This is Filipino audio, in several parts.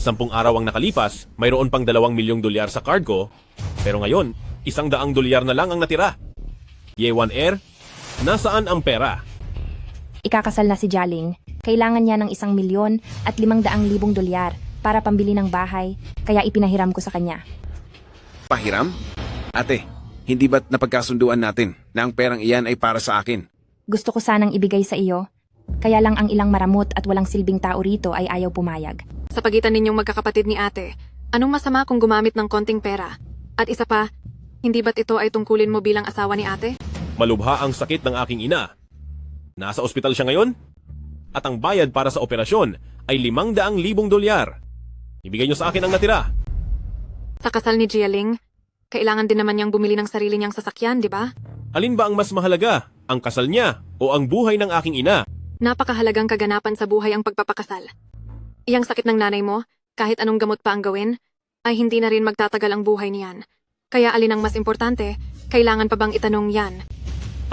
10 araw ang nakalipas, mayroon pang 2 milyong dolyar sa card ko, pero ngayon, 100 dolyar na lang ang natira. Yewan Air, nasaan ang pera? Ikakasal na si Jaling. Kailangan niya ng 1 milyon at 500,000 dolyar para pambili ng bahay, kaya ipinahiram ko sa kanya. Pahiram? Ate, hindi ba't napagkasunduan natin na ang perang iyan ay para sa akin? Gusto ko sanang ibigay sa iyo, kaya lang ang ilang maramot at walang silbing tao rito ay ayaw pumayag. Sa pagitan ninyong magkakapatid ni ate, anong masama kung gumamit ng konting pera? At isa pa, hindi ba't ito ay tungkulin mo bilang asawa ni ate? Malubha ang sakit ng aking ina. Nasa ospital siya ngayon? At ang bayad para sa operasyon ay 500,000 dolyar. Ibigay niyo sa akin ang natira. Sa kasal ni Jialing, kailangan din naman niyang bumili ng sarili niyang sasakyan, di ba? Alin ba ang mas mahalaga? Ang kasal niya o ang buhay ng aking ina? Napakahalagang kaganapan sa buhay ang pagpapakasal. Iyang sakit ng nanay mo, kahit anong gamot pa ang gawin, ay hindi na rin magtatagal ang buhay niyan. Kaya alin ang mas importante, kailangan pa bang itanong yan?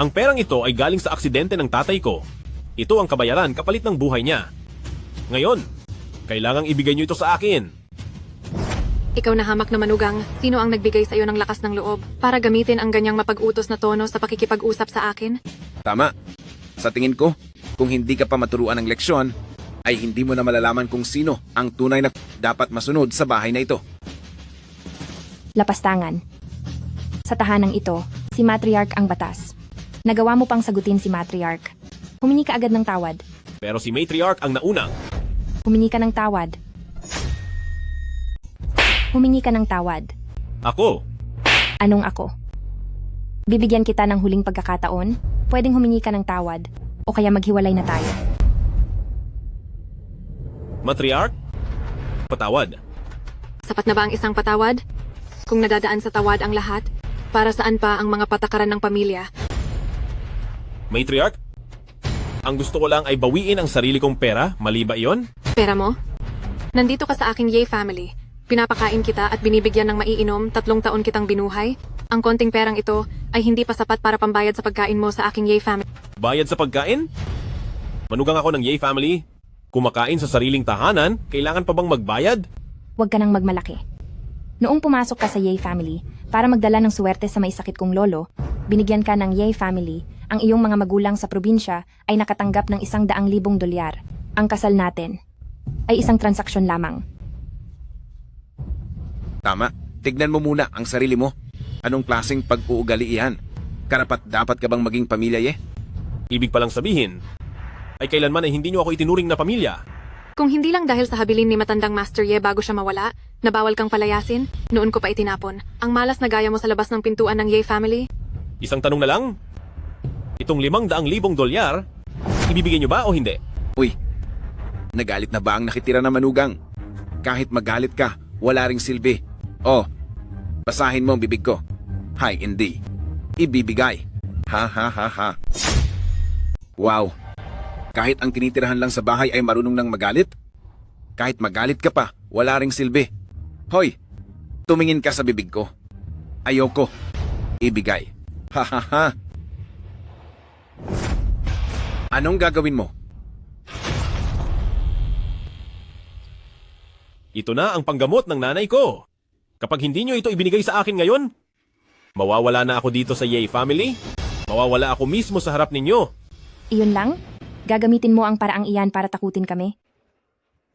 Ang perang ito ay galing sa aksidente ng tatay ko. Ito ang kabayaran kapalit ng buhay niya. Ngayon, kailangang ibigay niyo ito sa akin. Ikaw na hamak na manugang, sino ang nagbigay sa iyo ng lakas ng loob para gamitin ang ganyang mapag-utos na tono sa pakikipag-usap sa akin? Tama. Sa tingin ko, kung hindi ka pa maturuan ng leksyon, ay hindi mo na malalaman kung sino ang tunay na dapat masunod sa bahay na ito. Lapastangan. Sa tahanang ito, si Matriarch ang batas. Nagawa mo pang sagutin si Matriarch. Humingi ka agad ng tawad. Pero si Matriarch ang nauna. Humingi ka ng tawad. Humingi ka ng tawad. Ako. Anong ako? Bibigyan kita ng huling pagkakataon? Pwedeng humingi ka ng tawad, o kaya maghiwalay na tayo. Matriarch? Patawad. Sapat na ba ang isang patawad? Kung nadadaan sa tawad ang lahat, para saan pa ang mga patakaran ng pamilya? Matriarch? Ang gusto ko lang ay bawiin ang sarili kong pera, mali ba iyon? Pera mo? Nandito ka sa aking Ye family. Pinapakain kita at binibigyan ng maiinom, 3 taon kitang binuhay. Ang konting perang ito ay hindi pa sapat para pambayad sa pagkain mo sa aking Ye family. Bayad sa pagkain? Manugang ako ng Ye family. Kumakain sa sariling tahanan, kailangan pa bang magbayad? Huwag ka nang magmalaki. Noong pumasok ka sa Ye family, para magdala ng suwerte sa may sakit kong lolo, binigyan ka ng Ye family. Ang iyong mga magulang sa probinsya ay nakatanggap ng 100,000 dolyar. Ang kasal natin ay isang transaksyon lamang. Tama. Tignan mo muna ang sarili mo. Anong klaseng pag-uugali iyan? Karapat dapat ka bang maging pamilya, Ye? Ibig palang sabihin, ay kailanman ay hindi niyo ako itinuring na pamilya. Kung hindi lang dahil sa habilin ni matandang Master Ye bago siya mawala, na bawal kang palayasin, noon ko pa itinapon. Ang malas na gaya mo sa labas ng pintuan ng Ye family? Isang tanong na lang. Itong 500,000 dolyar, ibibigay niyo ba o hindi? Uy, nagalit na ba ang nakitira na manugang? Kahit magalit ka, wala ring silbi. Oh, basahin mo ang bibig ko. Hi, hindi. Ibibigay. Ha ha ha ha. Wow. Kahit ang tinitirahan lang sa bahay ay marunong nang magalit? Kahit magalit ka pa, wala ring silbi. Hoy, tumingin ka sa bibig ko. Ayoko. Ibigay. Ha ha ha. Anong gagawin mo? Ito na ang panggamot ng nanay ko. Kapag hindi niyo ito ibinigay sa akin ngayon, mawawala na ako dito sa Ye family. Mawawala ako mismo sa harap ninyo. Iyon lang? Gagamitin mo ang paraang iyan para takutin kami?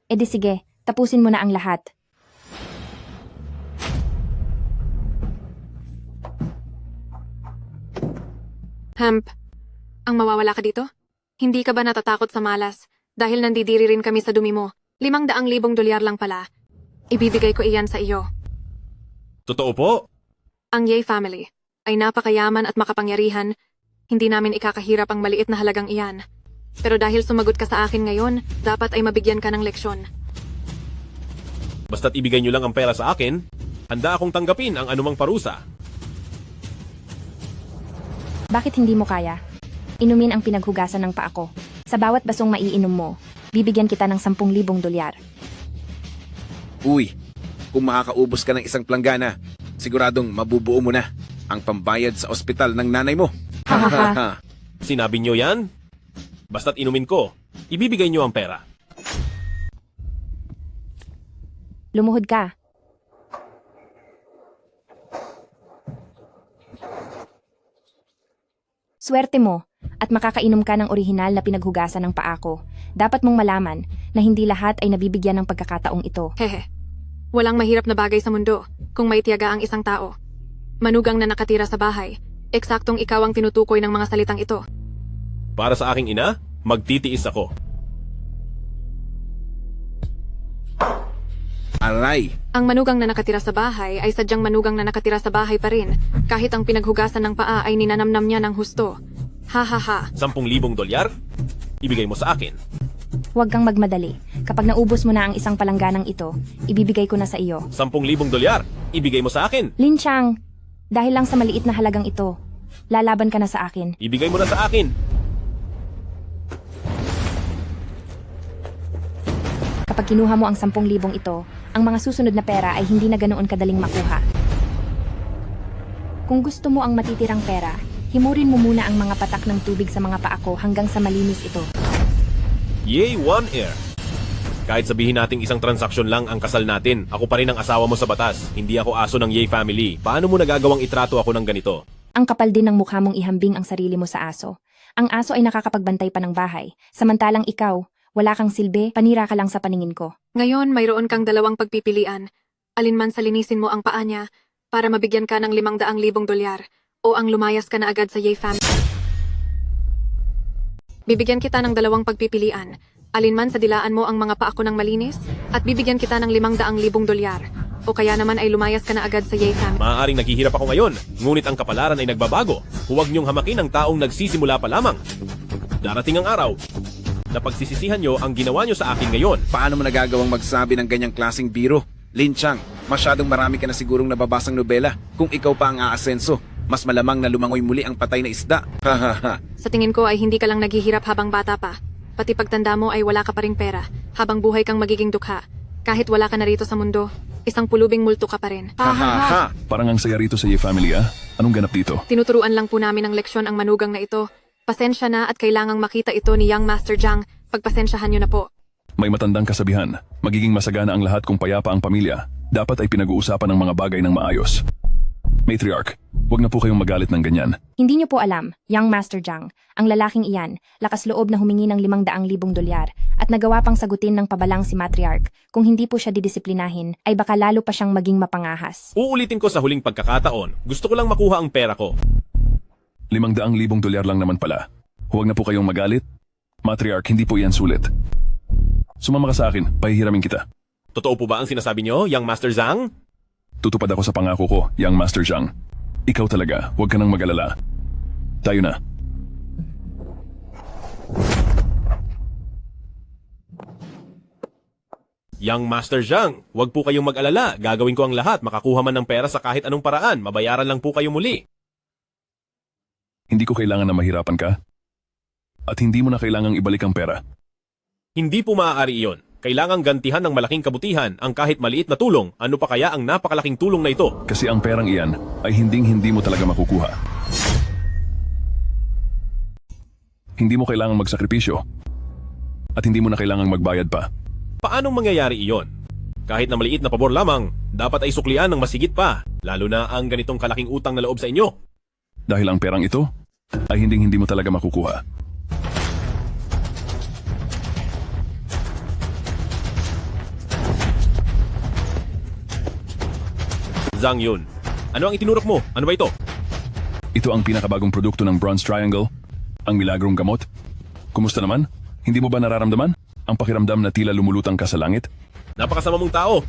E di sige, tapusin mo na ang lahat. Hemp, ang mawawala ka dito? Hindi ka ba natatakot sa malas? Dahil nandidiri rin kami sa dumi mo. 500,000 dolyar lang pala. Ibibigay ko iyan sa iyo. Totoo po. Ang Ye family ay napakayaman at makapangyarihan. Hindi namin ikakahirap ang maliit na halagang iyan. Pero dahil sumagot ka sa akin ngayon, dapat ay mabigyan ka ng leksyon. Basta't ibigay niyo lang ang pera sa akin, handa akong tanggapin ang anumang parusa. Bakit hindi mo kaya? Inumin ang pinaghugasan ng paa ko. Sa bawat basong maiinom mo, bibigyan kita ng 10,000 dolyar. Uy, kung makakaubos ka ng isang planggana, siguradong mabubuo mo na ang pambayad sa ospital ng nanay mo. Hahaha. Sinabi niyo yan? Basta't inumin ko, ibibigay niyo ang pera. Lumuhod ka. Swerte mo at makakainom ka ng orihinal na pinaghugasan ng paa ko. Dapat mong malaman na hindi lahat ay nabibigyan ng pagkakataong ito. Hehe. Walang mahirap na bagay sa mundo kung may tiyaga ang isang tao. Manugang na nakatira sa bahay, eksaktong ikaw ang tinutukoy ng mga salitang ito. Para sa aking ina, magtitiis ako. Aray! Ang manugang na nakatira sa bahay ay sadyang manugang na nakatira sa bahay pa rin, kahit ang pinaghugasan ng paa ay ninanamnam niya ng husto. Ha ha ha. 10,000 dolyar? Ibigay mo sa akin. Huwag kang magmadali. Kapag naubos mo na ang isang palangganang ito, ibibigay ko na sa iyo. 10,000 dolyar? Ibigay mo sa akin. Lin Chang, dahil lang sa maliit na halagang ito, lalaban ka na sa akin. Ibigay mo na sa akin. Kapag kinuha mo ang 10,000 ito, ang mga susunod na pera ay hindi na ganoon kadaling makuha. Kung gusto mo ang matitirang pera, himurin mo muna ang mga patak ng tubig sa mga paa ko hanggang sa malinis ito. Yay, One Air. Kahit sabihin nating isang transaksyon lang ang kasal natin, ako pa rin ang asawa mo sa batas. Hindi ako aso ng Yay family. Paano mo nagagawang itrato ako ng ganito? Ang kapal din ng mukha mong ihambing ang sarili mo sa aso. Ang aso ay nakakapagbantay pa ng bahay, samantalang ikaw, wala kang silbi, panira ka lang sa paningin ko. Ngayon, mayroon kang dalawang pagpipilian. Alinman sa linisin mo ang paa niya para mabigyan ka ng 500,000 dolyar o ang lumayas ka na agad sa Yay family. Bibigyan kita ng dalawang pagpipilian. Alinman sa dilaan mo ang mga paa ko ng malinis at bibigyan kita ng 500,000 dolyar. O kaya naman ay lumayas ka na agad sa Yay family. Maaaring naghihirap ako ngayon, ngunit ang kapalaran ay nagbabago. Huwag niyong hamakin ang taong nagsisimula pa lamang. Darating ang araw na pagsisisihan niyo ang ginawa niyo sa akin ngayon. Paano mo nagagawang magsabi ng ganyang klaseng biro? Lin Chang, masyadong marami ka na sigurong nababasang nobela. Kung ikaw pa ang aasenso, mas malamang na lumangoy muli ang patay na isda. Ha ha ha. Sa tingin ko ay hindi ka lang naghihirap habang bata pa. Pati pagtanda mo ay wala ka pa ring pera. Habang buhay kang magiging dukha. Kahit wala ka na rito sa mundo, isang pulubing multo ka pa rin. Ha ha ha. Parang ang saya rito sa Yay family ah. Anong ganap dito? Tinuturuan lang po namin ng leksyon ang manugang na ito. Pasensya na at kailangang makita ito ni Young Master Jiang. Pagpasensyahan niyo na po. May matandang kasabihan, magiging masagana ang lahat kung payapa ang pamilya. Dapat ay pinag-uusapan ng mga bagay ng maayos. Matriarch, huwag na po kayong magalit ng ganyan. Hindi niyo po alam, Young Master Jiang, ang lalaking iyan, lakas loob na humingi ng 500,000 dolyar at nagawa pang sagutin ng pabalang si Matriarch. Kung hindi po siya didisiplinahin, ay baka lalo pa siyang maging mapangahas. Uulitin ko sa huling pagkakataon. Gusto ko lang makuha ang pera ko. 500,000 dolyar lang naman pala. Huwag na po kayong magalit. Matriarch, hindi po iyan sulit. Sumama ka sa akin, pahihiramin kita. Totoo po ba ang sinasabi niyo, Young Master Zhang? Tutupad ako sa pangako ko, Young Master Jiang. Ikaw talaga, huwag ka nang mag-alala. Tayo na. Young Master Zhang, huwag po kayong mag-alala. Gagawin ko ang lahat. Makakuha man ng pera sa kahit anong paraan. Mabayaran lang po kayo muli. Hindi ko kailangan na mahirapan ka. At hindi mo na kailangang ibalik ang pera. Hindi po maaari iyon. Kailangang gantihan ng malaking kabutihan ang kahit maliit na tulong. Ano pa kaya ang napakalaking tulong na ito? Kasi ang perang iyan ay hindi mo talaga makukuha. Hindi mo kailangang magsakripisyo. At hindi mo na kailangang magbayad pa. Paanong mangyayari iyon? Kahit na maliit na pabor lamang, dapat ay suklian ng masigit pa. Lalo na ang ganitong kalaking utang na loob sa inyo. Dahil ang perang ito ay hindi mo talaga makukuha. Zhang Yun, ano ang itinurok mo? Ano ba ito? Ito ang pinakabagong produkto ng Bronze Triangle, ang milagrong gamot. Kumusta naman? Hindi mo ba nararamdaman ang pakiramdam na tila lumulutang ka sa langit? Napakasama mong tao.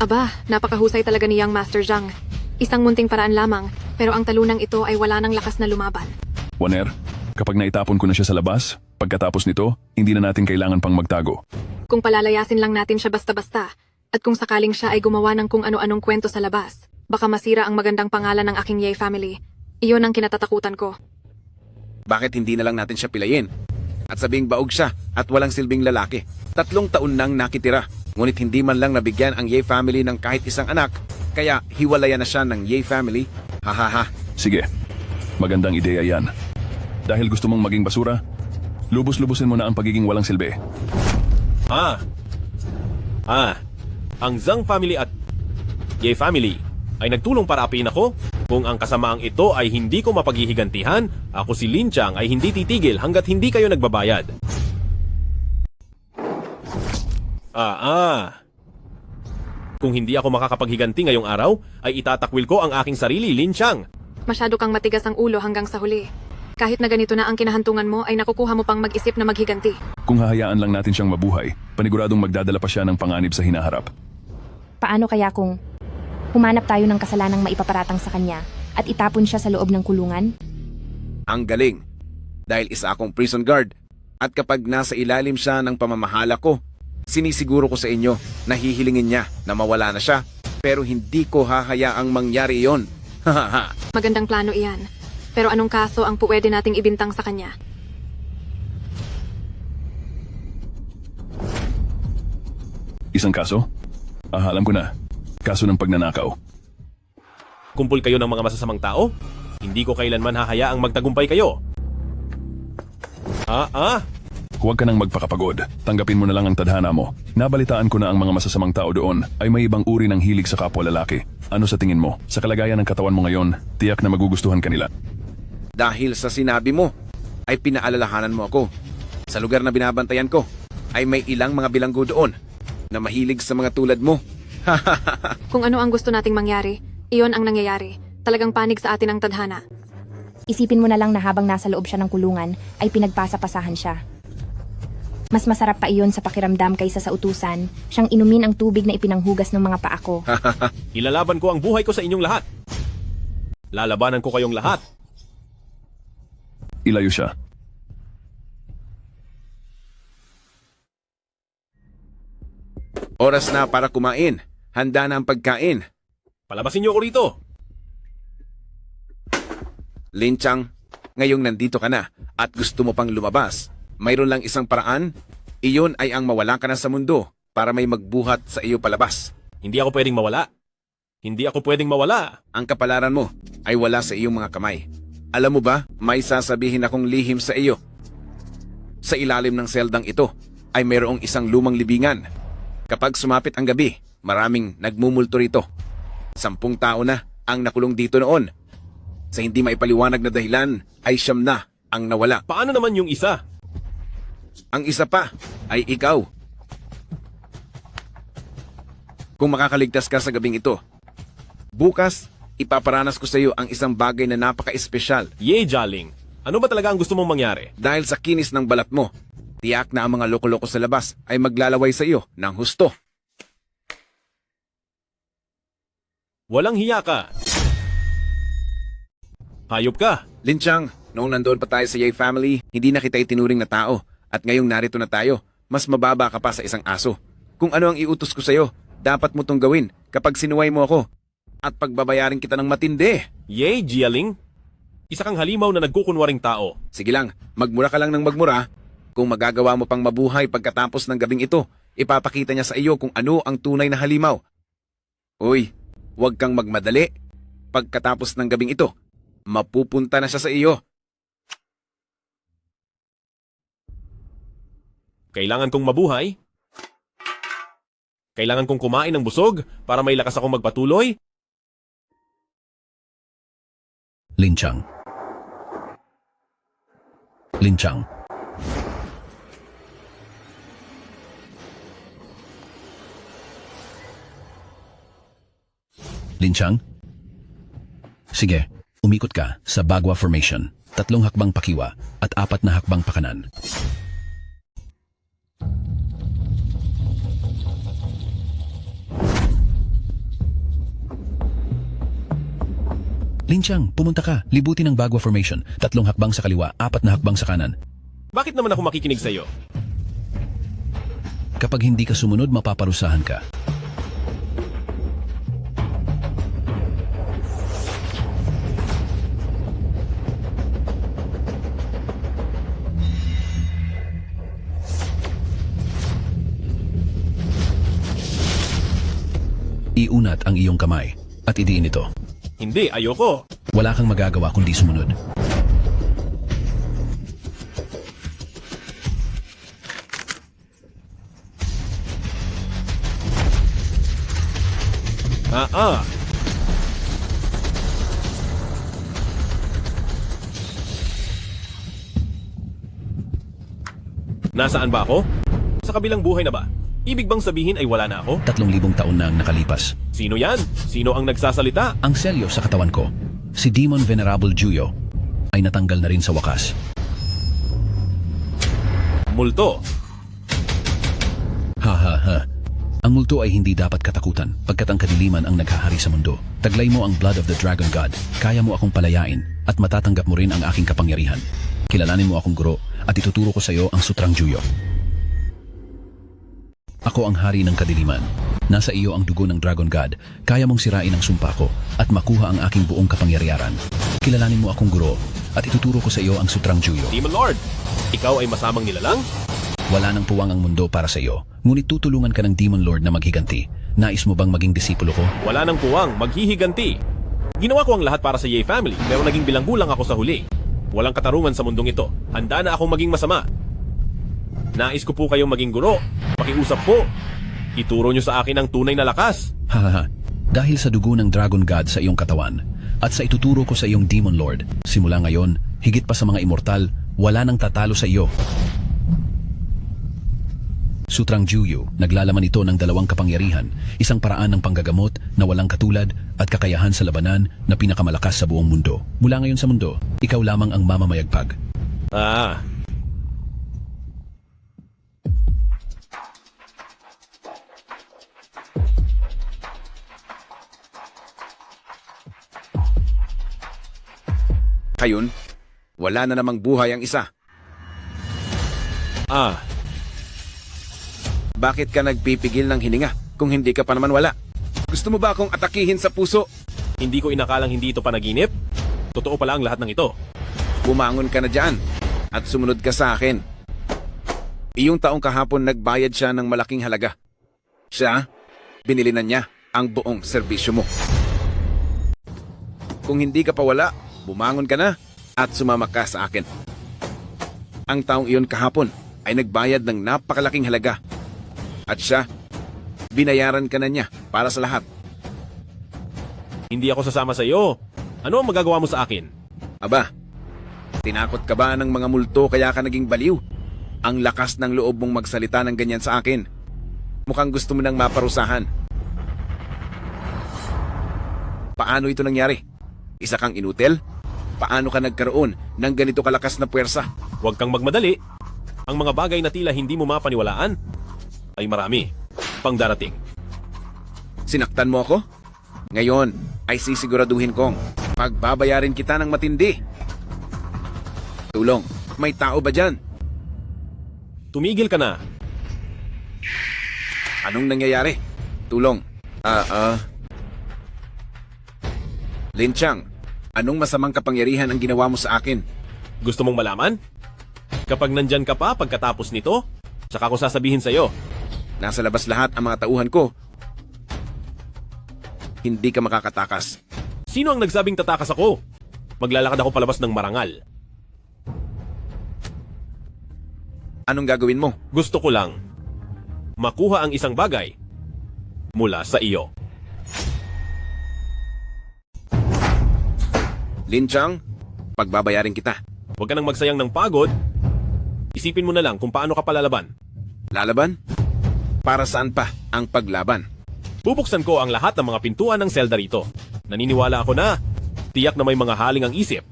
Aba, napakahusay talaga ni Young Master Jiang. Isang munting paraan lamang, pero ang talunang ito ay wala ng lakas na lumaban. Waner, kapag naitapon ko na siya sa labas, pagkatapos nito, hindi na natin kailangan pang magtago. Kung palalayasin lang natin siya basta-basta, at kung sakaling siya ay gumawa ng kung ano-anong kwento sa labas, baka masira ang magandang pangalan ng aking Yay family. Iyon ang kinatatakutan ko. Bakit hindi na lang natin siya pilayin? At sabing baog siya at walang silbing lalaki. 3 taon nang nakitira. Ngunit hindi man lang nabigyan ang Yay family ng kahit isang anak, kaya hiwalayan na siya ng Yay family. Hahaha. Sige, magandang ideya yan. Dahil gusto mong maging basura, lubos-lubusin mo na ang pagiging walang silbi. Ang Zhang family at Ye family ay nagtulong para apiin ako. Kung ang kasamaang ito ay hindi ko mapaghihigantihan, ako si Lin Chang ay hindi titigil hanggat hindi kayo nagbabayad. Kung hindi ako makakapaghiganti ngayong araw, ay itatakwil ko ang aking sarili, Lin Chang. Masyado kang matigas ang ulo hanggang sa huli. Kahit na ganito na ang kinahantungan mo, ay nakukuha mo pang mag-isip na maghiganti. Kung hahayaan lang natin siyang mabuhay, paniguradong magdadala pa siya ng panganib sa hinaharap. Paano kaya kung humanap tayo ng kasalanang maipaparatang sa kanya at itapon siya sa loob ng kulungan? Ang galing. Dahil isa akong prison guard. At kapag nasa ilalim siya ng pamamahala ko, sinisiguro ko sa inyo na hihilingin niya na mawala na siya. Pero hindi ko hahayaang mangyari iyon. Hahaha. Magandang plano iyan. Pero anong kaso ang pwede nating ibintang sa kanya? Isang kaso? Alam ko na. Kaso ng pagnanakaw. Kumpul kayo ng mga masasamang tao? Hindi ko kailanman hahayaang magtagumpay kayo. Huwag ka nang magpakapagod. Tanggapin mo na lang ang tadhana mo. Nabalitaan ko na ang mga masasamang tao doon ay may ibang uri ng hilig sa kapwa lalaki. Ano sa tingin mo? Sa kalagayan ng katawan mo ngayon, tiyak na magugustuhan kanila. Dahil sa sinabi mo, ay pinaalalahanan mo ako. Sa lugar na binabantayan ko, ay may ilang mga bilanggo doon na mahilig sa mga tulad mo. Kung ano ang gusto nating mangyari, iyon ang nangyayari. Talagang panig sa atin ang tadhana. Isipin mo na lang na habang nasa loob siya ng kulungan, ay pinagpasa-pasahan siya. Mas masarap pa iyon sa pakiramdam kaysa sa utusan, siyang inumin ang tubig na ipinanghugas ng mga paa ko. Ilalaban ko ang buhay ko sa inyong lahat. Lalabanan ko kayong lahat. Ilayo siya. Oras na para kumain. Handa na ang pagkain. Palabasin niyo ako rito. Lin Chang, ngayong nandito ka na at gusto mo pang lumabas, mayroon lang isang paraan. Iyon ay ang mawala ka na sa mundo para may magbuhat sa iyo palabas. Hindi ako pwedeng mawala. Hindi ako pwedeng mawala. Ang kapalaran mo ay wala sa iyong mga kamay. Alam mo ba, may sasabihin akong lihim sa iyo. Sa ilalim ng seldang ito ay mayroong isang lumang libingan. Kapag sumapit ang gabi, maraming nagmumulto rito. 10 tao na ang nakulong dito noon. Sa hindi maipaliwanag na dahilan ay 9 na ang nawala. Paano naman yung isa? Ang isa pa ay ikaw. Kung makakaligtas ka sa gabing ito, bukas ipaparanas ko sa iyo ang isang bagay na napaka-espesyal. Ye, Jaling. Ano ba talaga ang gusto mong mangyari? Dahil sa kinis ng balat mo, tiyak na ang mga loko-loko sa labas ay maglalaway sa iyo ng husto. Walang hiya ka. Hayop ka. Lin Chang, noong nandoon pa tayo sa Ye family, hindi na kita itinuring na tao. At ngayong narito na tayo, mas mababa ka pa sa isang aso. Kung ano ang iutos ko sa iyo, dapat mo tong gawin kapag sinuway mo ako. At pagbabayarin kita ng matindi. Ye, Jialing. Isa kang halimaw na nagkukunwaring tao. Sige lang, magmura ka lang ng magmura. Kung magagawa mo pang mabuhay pagkatapos ng gabing ito, ipapakita niya sa iyo kung ano ang tunay na halimaw. Uy, huwag kang magmadali. Pagkatapos ng gabing ito, mapupunta na siya sa iyo. Kailangan kong mabuhay. Kailangan kong kumain ng busog para may lakas akong magpatuloy. Lin Chang. Lin Chang. Lin Chang? Sige, umikot ka sa Bagua Formation. 3 hakbang pakiwa at 4 na hakbang pakanan. Lin Chang, pumunta ka. Libutin ang Bagua Formation. 3 hakbang sa kaliwa, 4 na hakbang sa kanan. Bakit naman ako makikinig sa'yo? Kapag hindi ka sumunod, mapaparusahan ka. Iunat ang iyong kamay at idiin ito. Hindi, ayoko. Wala kang magagawa kundi sumunod. Nasaan ba ako? Sa kabilang buhay na ba? Ibig bang sabihin ay wala na ako? 3,000 taon na ang nakalipas. Sino yan? Sino ang nagsasalita? Ang selyo sa katawan ko, si Demon Venerable Juyo, ay natanggal na rin sa wakas. Multo. Ha ha ha. Ang multo ay hindi dapat katakutan pagkat ang kadiliman ang naghahari sa mundo. Taglay mo ang blood of the Dragon God, kaya mo akong palayain at matatanggap mo rin ang aking kapangyarihan. Kilalanin mo akong guro at ituturo ko sa iyo ang Sutrang Juyo. Ako ang hari ng kadiliman. Nasa iyo ang dugo ng Dragon God. Kaya mong sirain ang sumpa ko at makuha ang aking buong kapangyarihan. Kilalanin mo akong guro at ituturo ko sa iyo ang Sutrang Juyo. Demon Lord, ikaw ay masamang nilalang? Wala nang puwang ang mundo para sa iyo. Ngunit tutulungan ka ng Demon Lord na maghiganti. Nais mo bang maging disipulo ko? Wala nang puwang, maghihiganti. Ginawa ko ang lahat para sa Ye family, pero naging bilanggo lang ako sa huli. Walang katarungan sa mundong ito. Handa na akong maging masama. Nais ko po kayong maging guro. Pakiusap po. Ituro nyo sa akin ang tunay na lakas. Hahaha. Dahil sa dugo ng Dragon God sa iyong katawan at sa ituturo ko sa iyong Demon Lord, simula ngayon, higit pa sa mga immortal, wala nang tatalo sa iyo. Sutrang Juyo, naglalaman ito ng 2 kapangyarihan, isang paraan ng panggagamot na walang katulad at kakayahan sa labanan na pinakamalakas sa buong mundo. Mula ngayon sa mundo, ikaw lamang ang mamamayagpag. Ngayon, wala na namang buhay ang isa. Bakit ka nagpipigil ng hininga kung hindi ka pa naman wala? Gusto mo ba akong atakihin sa puso? Hindi ko inakalang hindi ito panaginip. Totoo pala ang lahat ng ito. Bumangon ka na dyan at sumunod ka sa akin. Iyong taong kahapon nagbayad siya ng malaking halaga. Siya, binili na niya ang buong serbisyo mo. Kung hindi ka pa wala, bumangon ka na at sumama ka sa akin. Ang taong iyon kahapon ay nagbayad ng napakalaking halaga. At siya, binayaran ka na niya para sa lahat. Hindi ako sasama sa iyo. Ano ang magagawa mo sa akin? Aba, tinakot ka ba ng mga multo kaya ka naging baliw? Ang lakas ng loob mong magsalita ng ganyan sa akin. Mukhang gusto mo nang maparusahan. Paano ito nangyari? Isa kang inutil? Paano ka nagkaroon ng ganito kalakas na puwersa? Huwag kang magmadali. Ang mga bagay na tila hindi mo mapaniwalaan ay marami pang darating. Sinaktan mo ako? Ngayon ay sisiguraduhin kong pagbabayarin kita ng matindi. Tulong, may tao ba dyan? Tumigil ka na. Anong nangyayari? Tulong. Lin Chang, anong masamang kapangyarihan ang ginawa mo sa akin? Gusto mong malaman? Kapag nandyan ka pa pagkatapos nito, saka ko sasabihin sa'yo. Nasa labas lahat ang mga tauhan ko. Hindi ka makakatakas. Sino ang nagsabing tatakas ako? Maglalakad ako palabas ng marangal. Anong gagawin mo? Gusto ko lang makuha ang isang bagay mula sa iyo. Lin Chang, pagbabayarin kita. Huwag ka nang magsayang ng pagod. Isipin mo na lang kung paano ka palalaban. Lalaban? Para saan pa ang paglaban? Bubuksan ko ang lahat ng mga pintuan ng selda rito. Naniniwala ako na tiyak na may mga haling ang isip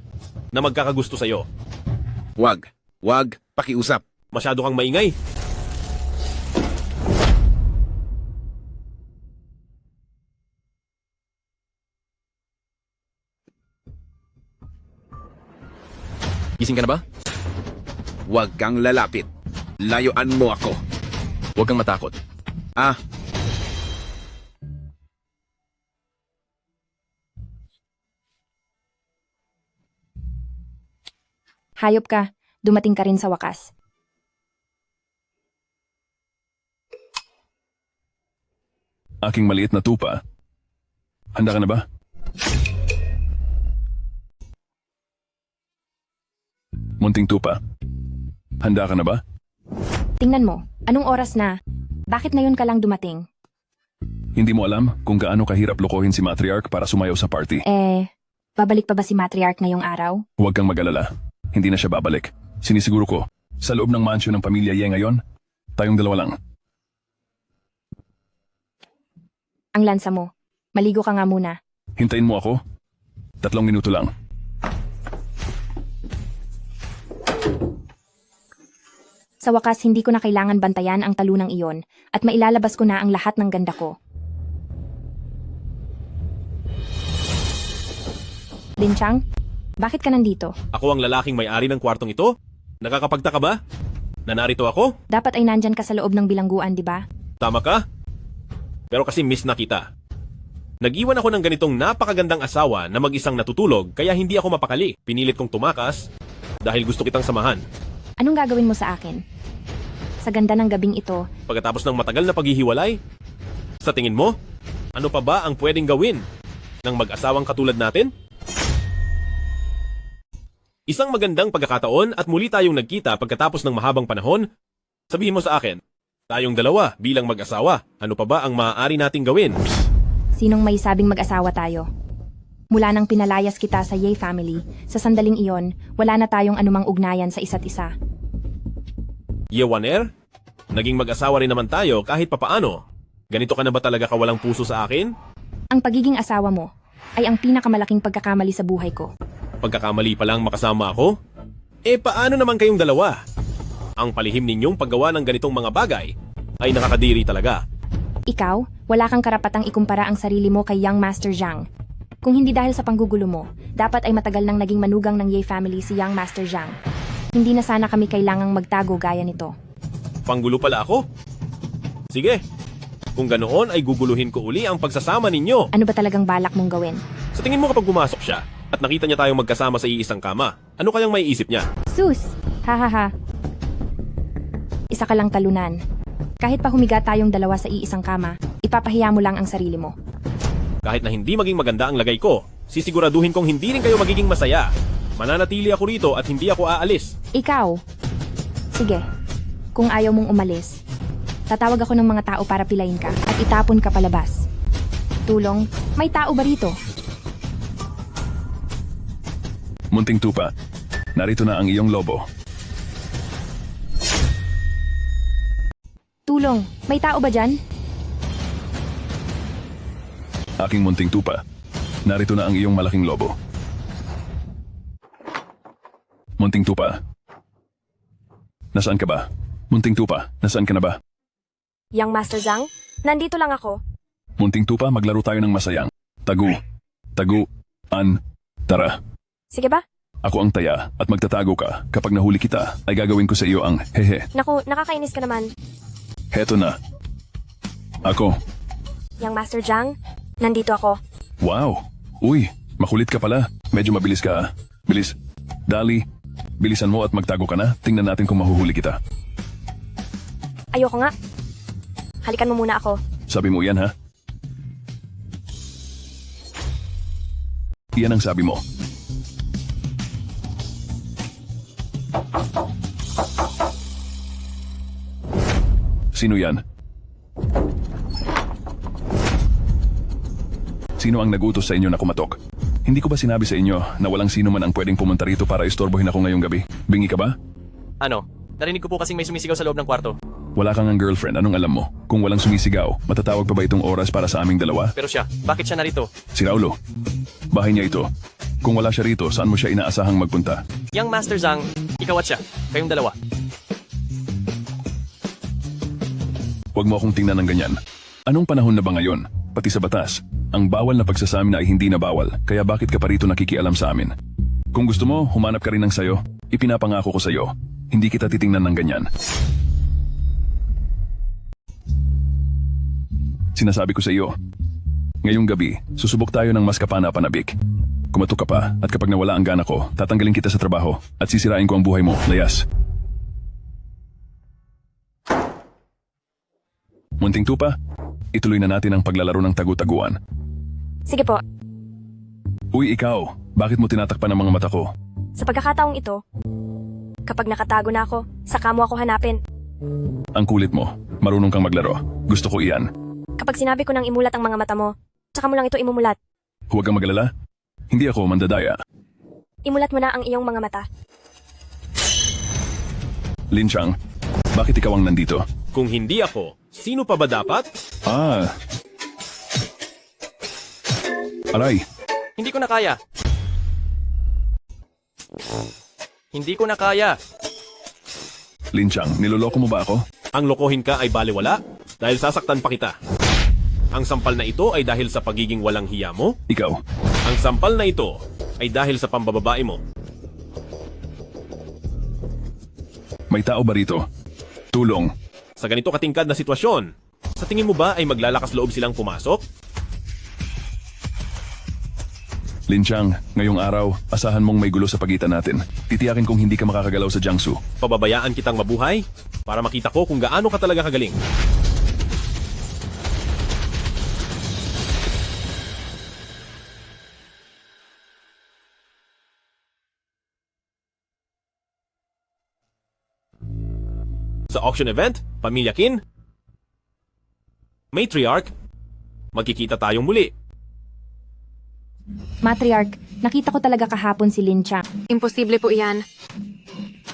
na magkakagusto sa'yo. Wag pakiusap. Masyado kang maingay. Gising ka na ba? Wag kang lalapit. Layuan mo ako. Huwag kang matakot. Hayop ka, dumating ka rin sa wakas. Aking maliit na tupa. Handa ka na ba? Munting tupa. Handa ka na ba? Tingnan mo, anong oras na? Bakit ngayon ka lang dumating? Hindi mo alam kung gaano kahirap lokohin si Matriarch para sumayaw sa party. Babalik pa ba si Matriarch ngayong araw? Huwag kang mag-alala. Hindi na siya babalik. Sinisiguro ko, sa loob ng mansyon ng pamilya Ye ngayon, tayong dalawa lang. Ang lansa mo. Maligo ka nga muna. Hintayin mo ako. 3 minuto lang. Sa wakas, hindi ko na kailangan bantayan ang talunang iyon at mailalabas ko na ang lahat ng ganda ko. Lin Chang, bakit ka nandito? Ako ang lalaking may-ari ng kwartong ito? Nakakapagtaka ba? Na narito ako? Dapat ay nandyan ka sa loob ng bilangguan, di ba? Tama ka? Pero kasi miss na kita. Nag-iwan ako ng ganitong napakagandang asawa na mag-isang natutulog kaya hindi ako mapakali. Pinilit kong tumakas dahil gusto kitang samahan. Anong gagawin mo sa akin? Sa ganda ng gabing ito, Pagkatapos ng matagal na paghihiwalay, sa tingin mo, ano pa ba ang pwedeng gawin ng mag-asawang katulad natin? Isang magandang pagkakataon at muli tayong nagkita pagkatapos ng mahabang panahon. Sabihin mo sa akin, tayong dalawa bilang mag-asawa, ano pa ba ang maaari nating gawin? sinong may sabing mag-asawa tayo? Mula nang pinalayas kita sa Ye family, sa sandaling iyon, wala na tayong anumang ugnayan sa isa't isa. Yewaner? Naging mag-asawa rin naman tayo kahit papaano. Ganito ka na ba talaga kawalang puso sa akin? Ang pagiging asawa mo ay ang pinakamalaking pagkakamali sa buhay ko. Pagkakamali pa lang makasama ako? Paano naman kayong dalawa? Ang palihim ninyong paggawa ng ganitong mga bagay ay nakakadiri talaga. Ikaw, wala kang karapatang ikumpara ang sarili mo kay Young Master Zhang. Kung hindi dahil sa panggugulo mo, dapat ay matagal nang naging manugang ng Ye family si Young Master Zhang. Hindi na sana kami kailangang magtago gaya nito. Panggulo pala ako? Sige, kung ganoon ay guguluhin ko uli ang pagsasama ninyo. Ano ba talagang balak mong gawin? Sa tingin mo kapag pumasok siya at nakita niya tayong magkasama sa iisang kama, ano kayang maiisip niya? Sus! Hahaha. Isa ka lang talunan. Kahit pa humiga tayong dalawa sa iisang kama, ipapahiya mo lang ang sarili mo. Kahit na hindi maging maganda ang lagay ko, sisiguraduhin kong hindi rin kayo magiging masaya. Mananatili ako rito at hindi ako aalis. Ikaw? Sige. Kung ayaw mong umalis, tatawag ako ng mga tao para pilayin ka at itapon ka palabas. Tulong, may tao ba rito? Munting tupa, narito na ang iyong lobo. Tulong, may tao ba dyan? Aking munting tupa, narito na ang iyong malaking lobo. Munting tupa, nasaan ka ba? Munting tupa, nasaan ka na ba? Young Master Zhang? Nandito lang ako. Munting tupa, maglaro tayo ng masayang. Tara. Sige ba? Ako ang taya at magtatago ka. Kapag nahuli kita, ay gagawin ko sa iyo ang hehe. Naku, nakakainis ka naman. Heto na. Ako. Young Master Zhang, nandito ako. Wow! Uy, makulit ka pala. Medyo mabilis ka. Ah. Bilis. Dali. Bilisan mo at magtago ka na. Tingnan natin kung mahuhuli kita. Ayoko nga. Halikan mo muna ako. Sabi mo yan, ha? Iyan ang sabi mo. Sino yan? Sino ang nagutos sa inyo na kumatok? Hindi ko ba sinabi sa inyo na walang sino man ang pwedeng pumunta rito para istorbohin ako ngayong gabi? Bingi ka ba? Ano? Narinig ko po kasing may sumisigaw sa loob ng kwarto. Wala kang ang girlfriend, anong alam mo? Kung walang sumisigaw, matatawag pa ba itong oras para sa aming dalawa? Pero siya, bakit siya narito? Si Raulo. Bahay niya ito. Kung wala siya rito, saan mo siya inaasahang magpunta? Young Master Zhang, ikaw at siya. Kayong dalawa. Huwag mo akong tingnan ng ganyan. Anong panahon na ba ngayon? Pati sa batas, ang bawal na pagsasamin ay hindi na bawal, kaya bakit ka pa rito nakikialam sa amin? Kung gusto mo, humanap ka rin ng sayo. Ipinapangako ko sa'yo, hindi kita titingnan ng ganyan. Sinasabi ko sa iyo, ngayong gabi, susubok tayo ng mas kapana-panabik. Kumatok ka pa, at kapag nawala ang gana ko, tatanggalin kita sa trabaho, at sisirain ko ang buhay mo, layas. Munting tupa, ituloy na natin ang paglalaro ng tagu-taguan. Sige po. Uy, ikaw, bakit mo tinatakpan ang mga mata ko? Sa pagkakataong ito, kapag nakatago na ako, saka mo ako hanapin. Ang kulit mo, marunong kang maglaro. Gusto ko iyan. Kapag sinabi ko nang imulat ang mga mata mo, tsaka mo lang ito imumulat. Huwag kang magalala. Hindi ako mandadaya. Imulat mo na ang iyong mga mata. Lin Chang, bakit ikaw ang nandito? Kung hindi ako, sino pa ba dapat? Aray, Hindi ko na kaya. Hindi ko na kaya. Lin Chang, niloloko mo ba ako? Ang lokohin ka ay baliwala dahil sasaktan pa kita. Ang sampal na ito ay dahil sa pagiging walang hiya mo. Ikaw, Ang sampal na ito ay dahil sa pambababae mo. may tao ba rito? Tulong. Sa ganito katingkad na sitwasyon, sa tingin mo ba ay maglalakas loob silang pumasok? Lin Chang, ngayong araw, asahan mong may gulo sa pagitan natin. Titiyakin kong hindi ka makakagalaw sa Jiangsu. Pababayaan kitang mabuhay para makita ko kung gaano ka talaga kagaling. Sa auction event, Pamilya Qin, Matriarch, magkikita tayong muli. Matriarch, nakita ko talaga kahapon si Lin Chang. Imposible po iyan.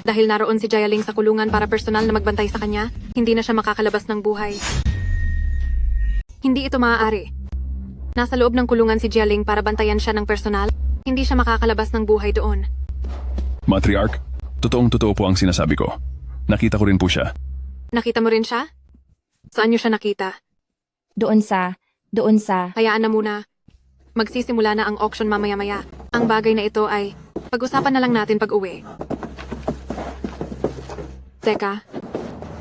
Dahil naroon si Jialing sa kulungan para personal na magbantay sa kanya, hindi na siya makakalabas ng buhay. Hindi ito maaari. Nasa loob ng kulungan si Jialing para bantayan siya ng personal, hindi siya makakalabas ng buhay doon. Matriarch, totoong-totoo po ang sinasabi ko. Nakita ko rin po siya. Nakita mo rin siya? Saan niyo siya nakita? Doon sa... Hayaan na muna. Magsisimula na ang auction mamaya-maya. Ang bagay na ito ay pag-usapan na lang natin pag-uwi. Teka,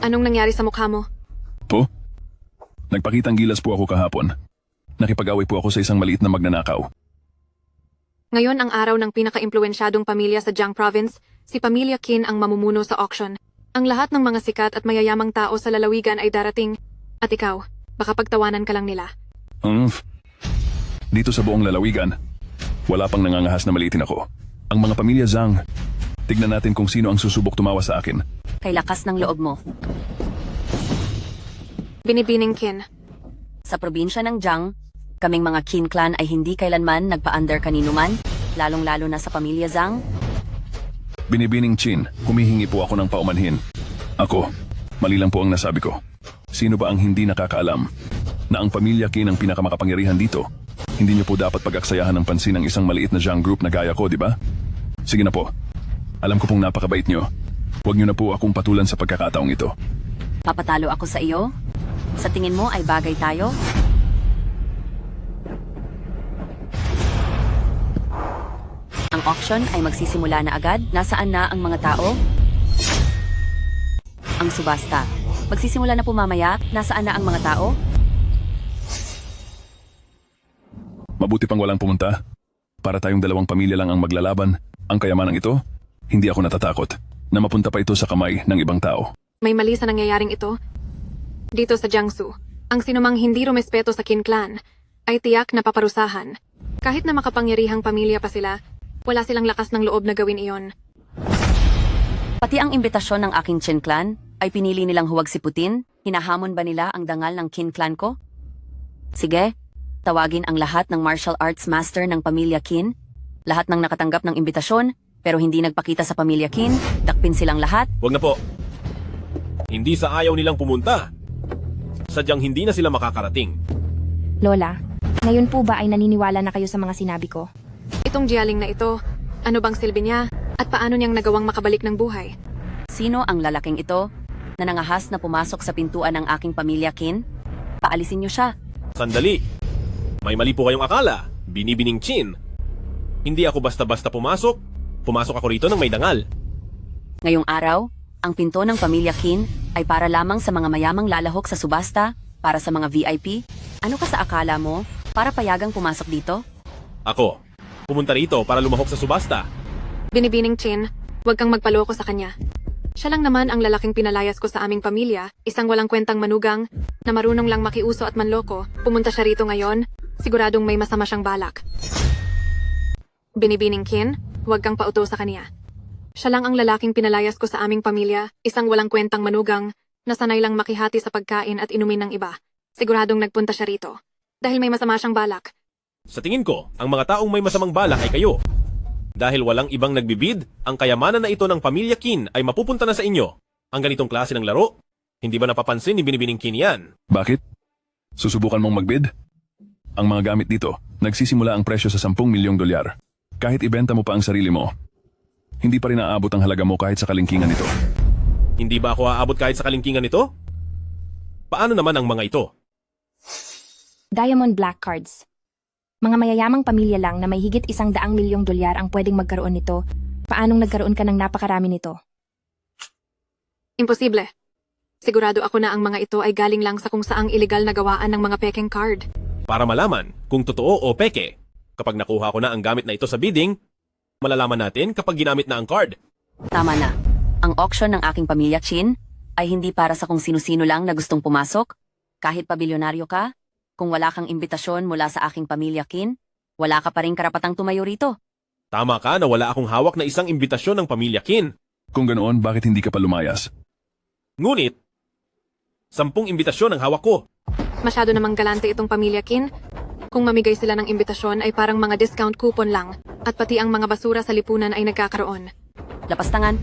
anong nangyari sa mukha mo? Po? Nagpakitang gilas po ako kahapon. Nakipag-away po ako sa isang maliit na magnanakaw. Ngayon ang araw ng pinaka-impluensyadong pamilya sa Jiang Province, si Pamilya Qin ang mamumuno sa auction. Ang lahat ng mga sikat at mayayamang tao sa lalawigan ay darating. At ikaw, baka pagtawanan ka lang nila. Dito sa buong lalawigan, wala pang nangangahas na maliitin ako. Ang mga pamilya Zhang, tignan natin kung sino ang susubok tumawa sa akin. Kay lakas ng loob mo. Binibining Qin. Sa probinsya ng Jiang, kaming mga Qin clan ay hindi kailanman nagpa-under kanino man, lalong-lalo na sa pamilya Zhang. Binibining Chin, humihingi po ako ng paumanhin. Ako, mali lang po ang nasabi ko. Sino ba ang hindi nakakaalam na ang pamilya Qin ang pinakamakapangyarihan dito? Hindi niyo po dapat pag-aksayahan ng pansin ng isang maliit na Jiang group na gaya ko, di ba? Sige na po. Alam ko pong napakabait niyo. Huwag niyo na po akong patulan sa pagkakataong ito. Papatalo ako sa iyo? Sa tingin mo ay bagay tayo? Ang auction ay magsisimula na agad. Nasaan na ang mga tao? Ang subasta. Magsisimula na po mamaya. Nasaan na ang mga tao? Mabuti pang walang pumunta. Para tayong dalawang pamilya lang ang maglalaban. Ang kayamanang ito, hindi ako natatakot na mapunta pa ito sa kamay ng ibang tao. May mali sa nangyayaring ito. Dito sa Jiangsu, ang sinumang hindi rumespeto sa Qin clan ay tiyak na paparusahan. Kahit na makapangyarihang pamilya pa sila, wala silang lakas ng loob na gawin iyon. Pati ang imbitasyon ng aking Qin clan ay pinili nilang huwag siputin. Hinahamon ba nila ang dangal ng Qin clan ko? Sige, tawagin ang lahat ng martial arts master ng pamilya Qin. Lahat ng nakatanggap ng imbitasyon pero hindi nagpakita sa pamilya Qin, dakpin silang lahat. Wag na po. Hindi sa ayaw nilang pumunta. Sadyang hindi na sila makakarating. Lola, ngayon po ba ay naniniwala na kayo sa mga sinabi ko? Itong Jialing na ito, ano bang silbi niya at paano niyang nagawang makabalik ng buhay? Sino ang lalaking ito na nangahas na pumasok sa pintuan ng aking pamilya Qin? Paalisin niyo siya. Sandali. May mali po kayong akala. Binibining Chin. Hindi ako basta-basta pumasok. Pumasok ako rito ng may dangal. Ngayong araw, ang pinto ng pamilya Qin ay para lamang sa mga mayamang lalahok sa subasta, para sa mga VIP. Ano ka sa akala mo para payagang pumasok dito? Ako, pumunta rito para lumahok sa subasta. Binibining Chin, huwag kang magpaloko sa kanya. Siya lang naman ang lalaking pinalayas ko sa aming pamilya, isang walang kwentang manugang, na marunong lang makiuso at manloko. Pumunta siya rito ngayon, siguradong may masama siyang balak. Binibining Qin, huwag kang pauto sa kanya. Siya lang ang lalaking pinalayas ko sa aming pamilya, isang walang kwentang manugang, na sanay lang makihati sa pagkain at inumin ng iba. Siguradong nagpunta siya rito. Dahil may masama siyang balak. Sa tingin ko, ang mga taong may masamang balak ay kayo. Dahil walang ibang nagbibid, ang kayamanan na ito ng pamilya Kin ay mapupunta na sa inyo. Ang ganitong klase ng laro, hindi ba napapansin ni Binibining Kin yan? Bakit? Susubukan mong magbid? Ang mga gamit dito, nagsisimula ang presyo sa 10 milyong dolyar. Kahit ibenta mo pa ang sarili mo, hindi pa rin aabot ang halaga mo kahit sa kalingkingan nito. Hindi ba ako aabot kahit sa kalingkingan nito? Paano naman ang mga ito? Diamond Black Cards. Mga mayayamang pamilya lang na may higit 100 milyong dolyar ang pwedeng magkaroon nito. Paanong nagkaroon ka ng napakarami nito? Imposible. Sigurado ako na ang mga ito ay galing lang sa kung saang iligal na gawaan ng mga pekeng card. Para malaman kung totoo o peke, kapag nakuha ko na ang gamit na ito sa bidding, malalaman natin kapag ginamit na ang card. Tama na. Ang auction ng aking pamilya Chin ay hindi para sa kung sino-sino lang na gustong pumasok. Kahit pa bilyonaryo ka, kung wala kang imbitasyon mula sa aking pamilya Kin, wala ka pa rin karapatang tumayo rito. Tama ka na wala akong hawak na isang imbitasyon ng pamilya Kin. Kung ganoon, bakit hindi ka pa lumayas? Ngunit, 10 imbitasyon ang hawak ko. Masyado namang galante itong pamilya Kin. Kung mamigay sila ng imbitasyon ay parang mga discount coupon lang at pati ang mga basura sa lipunan ay nagkakaroon. Lapastangan.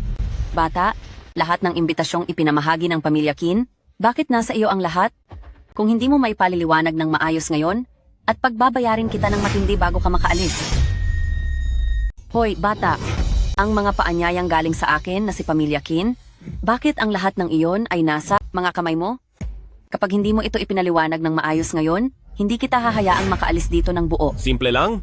Bata, lahat ng imbitasyong ipinamahagi ng pamilya Kin, bakit nasa iyo ang lahat? Kung hindi mo may paliliwanag ng maayos ngayon, at pagbabayarin kita ng matindi bago ka makaalis. Hoy, bata, ang mga paanyayang galing sa akin na si Pamilya Kin, bakit ang lahat ng iyon ay nasa mga kamay mo? Kapag hindi mo ito ipinaliwanag ng maayos ngayon, hindi kita hahayaang makaalis dito ng buo. Simple lang.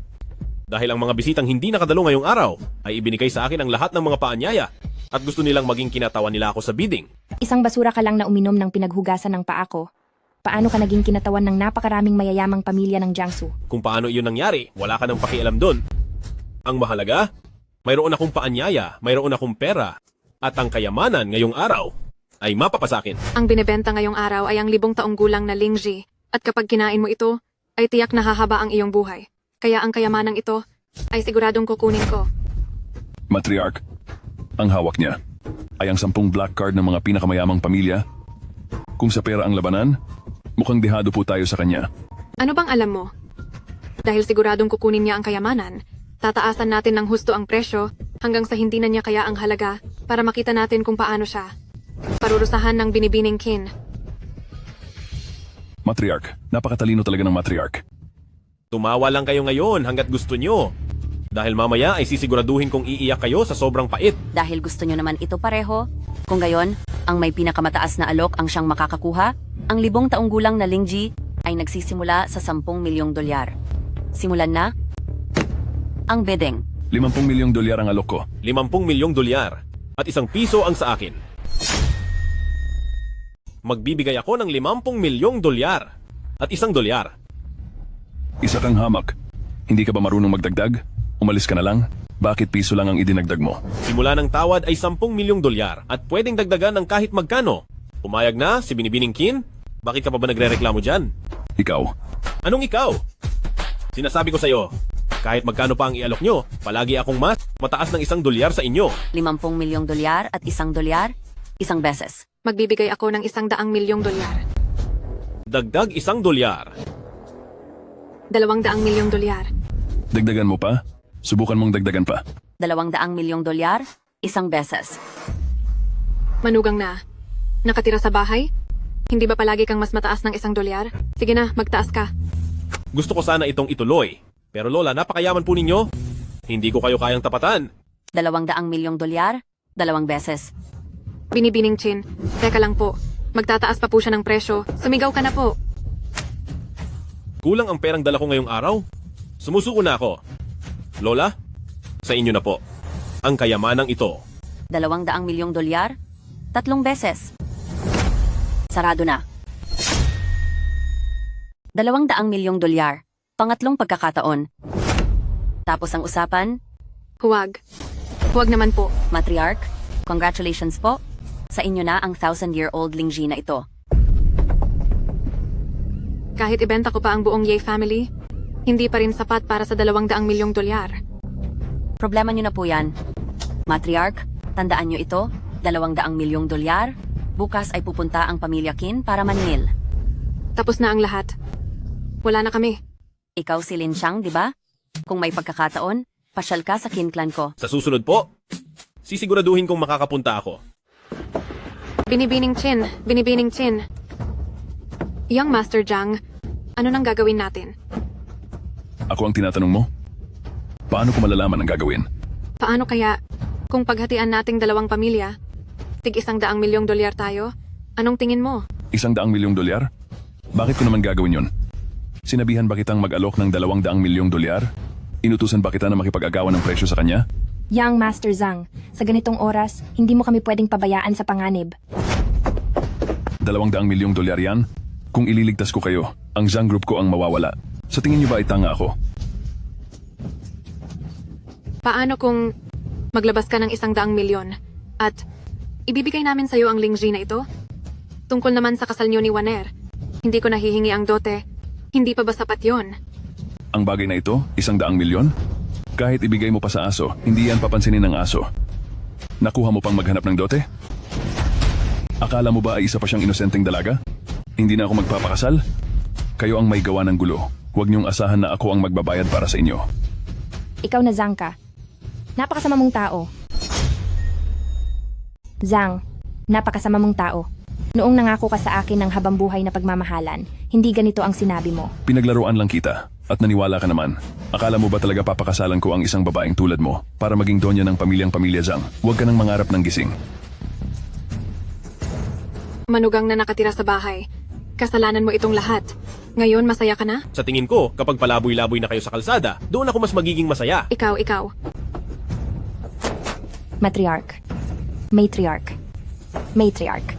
Dahil ang mga bisitang hindi nakadalo ngayong araw ay ibinigay sa akin ang lahat ng mga paanyaya at gusto nilang maging kinatawan nila ako sa bidding. Isang basura ka lang na uminom ng pinaghugasan ng paa ko. Paano ka naging kinatawan ng napakaraming mayayamang pamilya ng Jiangsu? Kung paano iyon nangyari, wala ka nang pakialam doon. Ang mahalaga, mayroon akong paanyaya, mayroon akong pera, at ang kayamanan ngayong araw ay mapapasakin. Ang binebenta ngayong araw ay ang 1000 taong gulang na Lingji at kapag kinain mo ito, ay tiyak na hahaba ang iyong buhay. Kaya ang kayamanang ito ay siguradong kukunin ko. Matriarch, ang hawak niya ay ang 10 black card ng mga pinakamayamang pamilya. Kung sa pera ang labanan, mukhang dehado po tayo sa kanya. Ano bang alam mo? Dahil siguradong kukunin niya ang kayamanan, tataasan natin ng husto ang presyo hanggang sa hindi na niya kaya ang halaga para makita natin kung paano siya. Parurusahan ng Binibining Kin. Matriarch, napakatalino talaga ng matriarch. Tumawa lang kayo ngayon hanggat gusto nyo. Dahil mamaya ay sisiguraduhin kong iiyak kayo sa sobrang pait. Dahil gusto nyo naman ito pareho, kung gayon, ang may pinakamataas na alok ang siyang makakakuha, ang 10 taong gulang na Lingji ay nagsisimula sa 10 milyong dolyar. Simulan na ang bidding. 50 milyong dolyar ang alok ko. 50 milyong dolyar at 1 piso ang sa akin. Magbibigay ako ng 50 milyong dolyar at 1 dolyar. Isa kang hamak. Hindi ka ba marunong magdagdag? Umalis ka na lang? Bakit piso lang ang idinagdag mo? Simula ng tawad ay 10 milyong dolyar at pwedeng dagdagan ng kahit magkano. Pumayag na si Binibining Kin? Bakit ka pa ba nagre-reklamo dyan? Ikaw. Anong ikaw? Sinasabi ko sa'yo, kahit magkano pa ang ialok nyo, palagi akong mas mataas ng 1 dolyar sa inyo. 50 milyong dolyar at 1 dolyar, isang beses. Magbibigay ako ng 100 milyong dolyar. Dagdag 1 dolyar. 200 milyong dolyar. Dagdagan mo pa? Subukan mong dagdagan pa. 200 milyong dolyar, isang beses. Manugang na. Nakatira sa bahay? Hindi ba palagi kang mas mataas ng 1 dolyar? Sige na, magtaas ka. Gusto ko sana itong ituloy. Pero Lola, napakayaman po ninyo. Hindi ko kayo kayang tapatan. 200 milyong dolyar, 2 beses. Binibining Chin, teka lang po. Magtataas pa po siya ng presyo. Sumigaw ka na po. Kulang ang perang dala ko ngayong araw. Sumusuko na ako. Lola, sa inyo na po. Ang kayamanang ito. 200 milyong dolyar, 3 beses. Sarado na. 200 milyong dolyar, pangatlong pagkakataon. Tapos ang usapan, Huwag. Huwag naman po. Matriarch, congratulations po. Sa inyo na ang 1,000-year-old Lingji na ito. Kahit ibenta ko pa ang buong Ye family, hindi pa rin sapat para sa 200 milyong dolyar. Problema nyo na po yan. Matriarch, tandaan nyo ito, 200 milyong dolyar. Bukas ay pupunta ang pamilya Kin para maningil. Tapos na ang lahat. Wala na kami. Ikaw si Lin Xiang, di ba? Kung may pagkakataon, pasyal ka sa Qin Clan ko. Sa susunod po, sisiguraduhin kong makakapunta ako. Binibining Chin. Young Master Jiang, ano nang gagawin natin? Ako ang tinatanong mo? Paano ko malalaman ang gagawin? Paano kaya kung paghatian nating dalawang pamilya, tig $100 milyong tayo? Anong tingin mo? $100 milyong? Bakit ko naman gagawin yon? Sinabihan ba kitang mag-alok ng $200 milyong? Inutusan ba kita na makipag-agawan ng presyo sa kanya? Young Master Zhang, sa ganitong oras, hindi mo kami pwedeng pabayaan sa panganib. $200 milyong yan? Kung ililigtas ko kayo, ang Zhang Group ko ang mawawala. Sa tingin niyo ba ay tanga ako? Paano kung maglabas ka ng $100 milyon at ibibigay namin sa'yo ang Lingji na ito? Tungkol naman sa kasal niyo ni Waner, hindi ko nahihingi ang dote. Hindi pa ba sapat yon? Ang bagay na ito, $100 milyon? Kahit ibigay mo pa sa aso, hindi yan papansinin ng aso. Nakuha mo pang maghanap ng dote? Akala mo ba ay isa pa siyang inosenteng dalaga? Hindi na ako magpapakasal? Kayo ang may gawa ng gulo. Huwag niyong asahan na ako ang magbabayad para sa inyo. Ikaw na Zhang ka. Napakasama mong tao. Zhang, napakasama mong tao. Noong nangako ka sa akin ng habang buhay na pagmamahalan, hindi ganito ang sinabi mo. Pinaglaruan lang kita at naniwala ka naman. Akala mo ba talaga papakasalan ko ang isang babaeng tulad mo para maging donya ng pamilya Zhang? Huwag ka nang mangarap ng gising. Manugang na nakatira sa bahay. Kasalanan mo itong lahat. Ngayon, masaya ka na? Sa tingin ko, kapag palaboy-laboy na kayo sa kalsada, doon ako mas magiging masaya. Ikaw. Matriarch. Matriarch. Matriarch.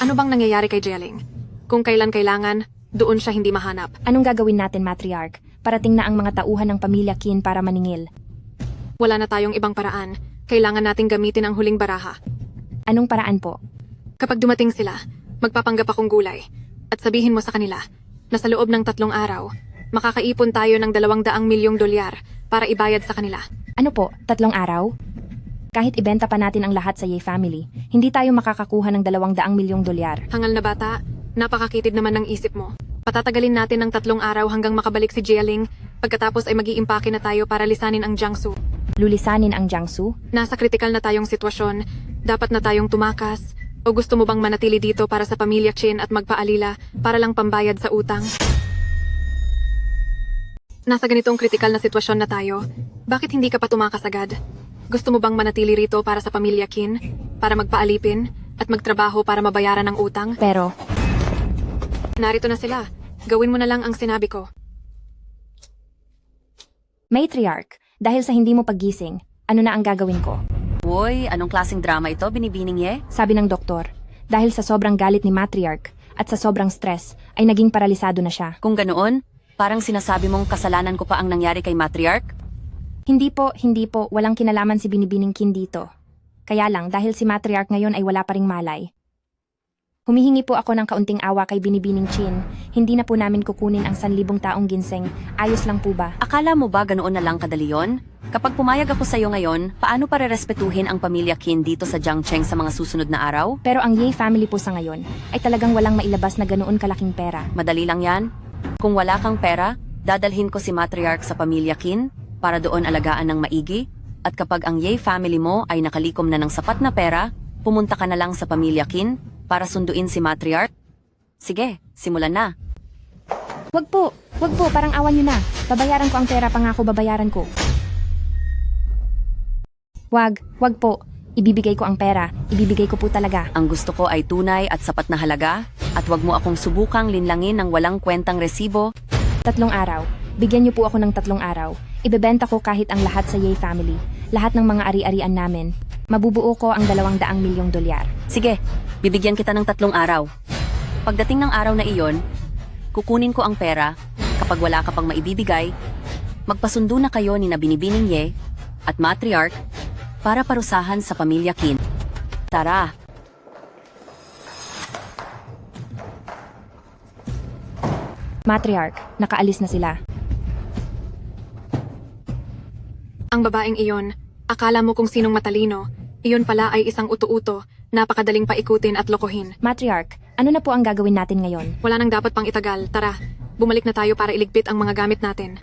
Ano bang nangyayari kay Jeling? Kung kailan kailangan, doon siya hindi mahanap. Anong gagawin natin, Matriarch? Parating na ang mga tauhan ng pamilya Qin para maningil. Wala na tayong ibang paraan. Kailangan nating gamitin ang huling baraha. Anong paraan po? Kapag dumating sila, magpapanggap akong gulay. At sabihin mo sa kanila na sa loob ng 3 araw, makakaipon tayo ng $200 milyong para ibayad sa kanila. Ano po, 3 araw? Kahit ibenta pa natin ang lahat sa Ye family, hindi tayo makakakuha ng $200 milyong. Hangal na bata, napakakitid naman ng isip mo. Patatagalin natin ng 3 araw hanggang makabalik si Jeling, pagkatapos ay mag-iimpake na tayo para lisanin ang Jiangsu. Lulisanin ang Jiangsu? Nasa kritikal na tayong sitwasyon, dapat na tayong tumakas. O gusto mo bang manatili dito para sa pamilya Qin at magpaalila para lang pambayad sa utang? Nasa ganitong kritikal na sitwasyon na tayo, bakit hindi ka pa tumakas agad? Gusto mo bang manatili rito para sa pamilya Qin? Para magpaalipin at magtrabaho para mabayaran ang utang? Pero, Narito na sila. Gawin mo na lang ang sinabi ko. Matriarch, dahil sa hindi mo paggising, ano na ang gagawin ko? Uy, anong klaseng drama ito, Binibining Ye? Sabi ng doktor, dahil sa sobrang galit ni Matriarch at sa sobrang stress, ay naging paralisado na siya. Kung ganoon, parang sinasabi mong kasalanan ko pa ang nangyari kay Matriarch? Hindi po, walang kinalaman si Binibining Qin dito. Kaya lang, dahil si Matriarch ngayon ay wala pa ring malay. Humihingi po ako ng kaunting awa kay Binibining Qin. Hindi na po namin kukunin ang 1,000 taong ginseng. Ayos lang po ba? Akala mo ba ganoon na lang kadali yon? Kapag pumayag ako sa'yo ngayon, paano para respetuhin ang pamilya Qin dito sa Jiangcheng sa mga susunod na araw? Pero ang Ye family po sa ngayon ay talagang walang mailabas na ganoon kalaking pera. Madali lang yan. Kung wala kang pera, dadalhin ko si Matriarch sa pamilya Qin para doon alagaan ng maigi. At kapag ang Ye family mo ay nakalikom na ng sapat na pera, pumunta ka na lang sa pamilya Qin para sunduin si Matriarch. Sige, simulan na. Wag po, parang awan nyo na. Babayaran ko ang pera, pangako babayaran ko. Wag po. Ibibigay ko ang pera. Ibibigay ko po talaga. Ang gusto ko ay tunay at sapat na halaga at wag mo akong subukang linlangin ng walang kwentang resibo. 3 araw. Bigyan niyo po ako ng 3 araw. Ibebenta ko kahit ang lahat sa Ye family. Lahat ng mga ari-arian namin. Mabubuo ko ang $200 milyong. Sige, bibigyan kita ng 3 araw. Pagdating ng araw na iyon, kukunin ko ang pera. Kapag wala ka pang maibibigay, magpasundo na kayo ni Binibining Ye at Matriarch para parusahan sa pamilya Qin. Tara! Matriarch, nakaalis na sila. Ang babaeng iyon, akala mo kung sinong matalino, iyon pala ay isang uto-uto, napakadaling paikutin at lokohin. Matriarch, Ano na po ang gagawin natin ngayon? Wala nang dapat pang itagal. Tara, bumalik na tayo para iligpit ang mga gamit natin.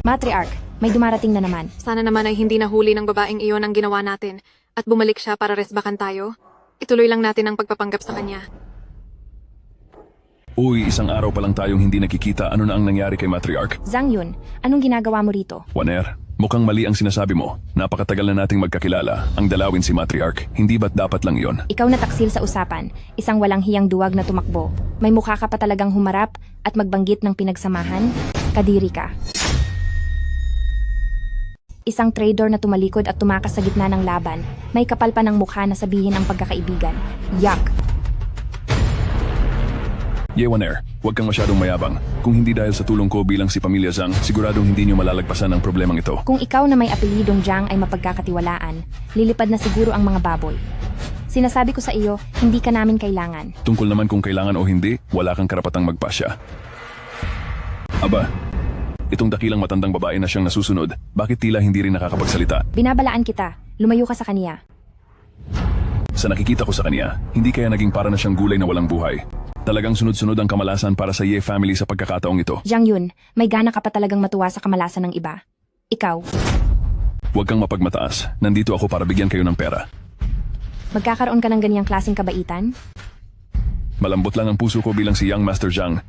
Matriarch, may dumarating na naman. Sana naman ay hindi nahuli ng babaeng iyon ang ginawa natin at bumalik siya para resbakan tayo. Ituloy lang natin ang pagpapanggap sa kanya. Uy, isang araw pa lang tayong hindi nakikita. Ano na ang nangyari kay Matriarch? Zhang Yun, anong ginagawa mo rito? Waner, mukhang mali ang sinasabi mo. Napakatagal na nating magkakilala. Ang dalawin si Matriarch. Hindi ba't dapat lang yon? Ikaw na taksil sa usapan, isang walang hiyang duwag na tumakbo. May mukha ka pa talagang humarap at magbanggit ng pinagsamahan? Kadiri ka. Isang traitor na tumalikod at tumakas sa gitna ng laban, may kapal pa ng mukha na sabihin ang pagkakaibigan. Yak! Waner, huwag kang masyadong mayabang. Kung hindi dahil sa tulong ko bilang si Pamilya Zhang, siguradong hindi niyo malalagpasan ang problemang ito. Kung ikaw na may apelidong Zhang ay mapagkakatiwalaan, lilipad na siguro ang mga baboy. Sinasabi ko sa iyo, hindi ka namin kailangan. Tungkol naman kung kailangan o hindi, wala kang karapatang magpasya. Aba, itong dakilang matandang babae na siyang nasusunod, bakit tila hindi rin nakakapagsalita? Binabalaan kita, lumayo ka sa kaniya. Sa nakikita ko sa kanya, hindi kaya naging para na siyang gulay na walang buhay. Talagang sunod-sunod ang kamalasan para sa Ye family sa pagkakataong ito. Zhang Yun, may gana ka pa talagang matuwa sa kamalasan ng iba. Ikaw, Huwag kang mapagmataas. Nandito ako para bigyan kayo ng pera. magkakaroon ka ng ganyang klaseng kabaitan? Malambot lang ang puso ko bilang si Young Master Zhang.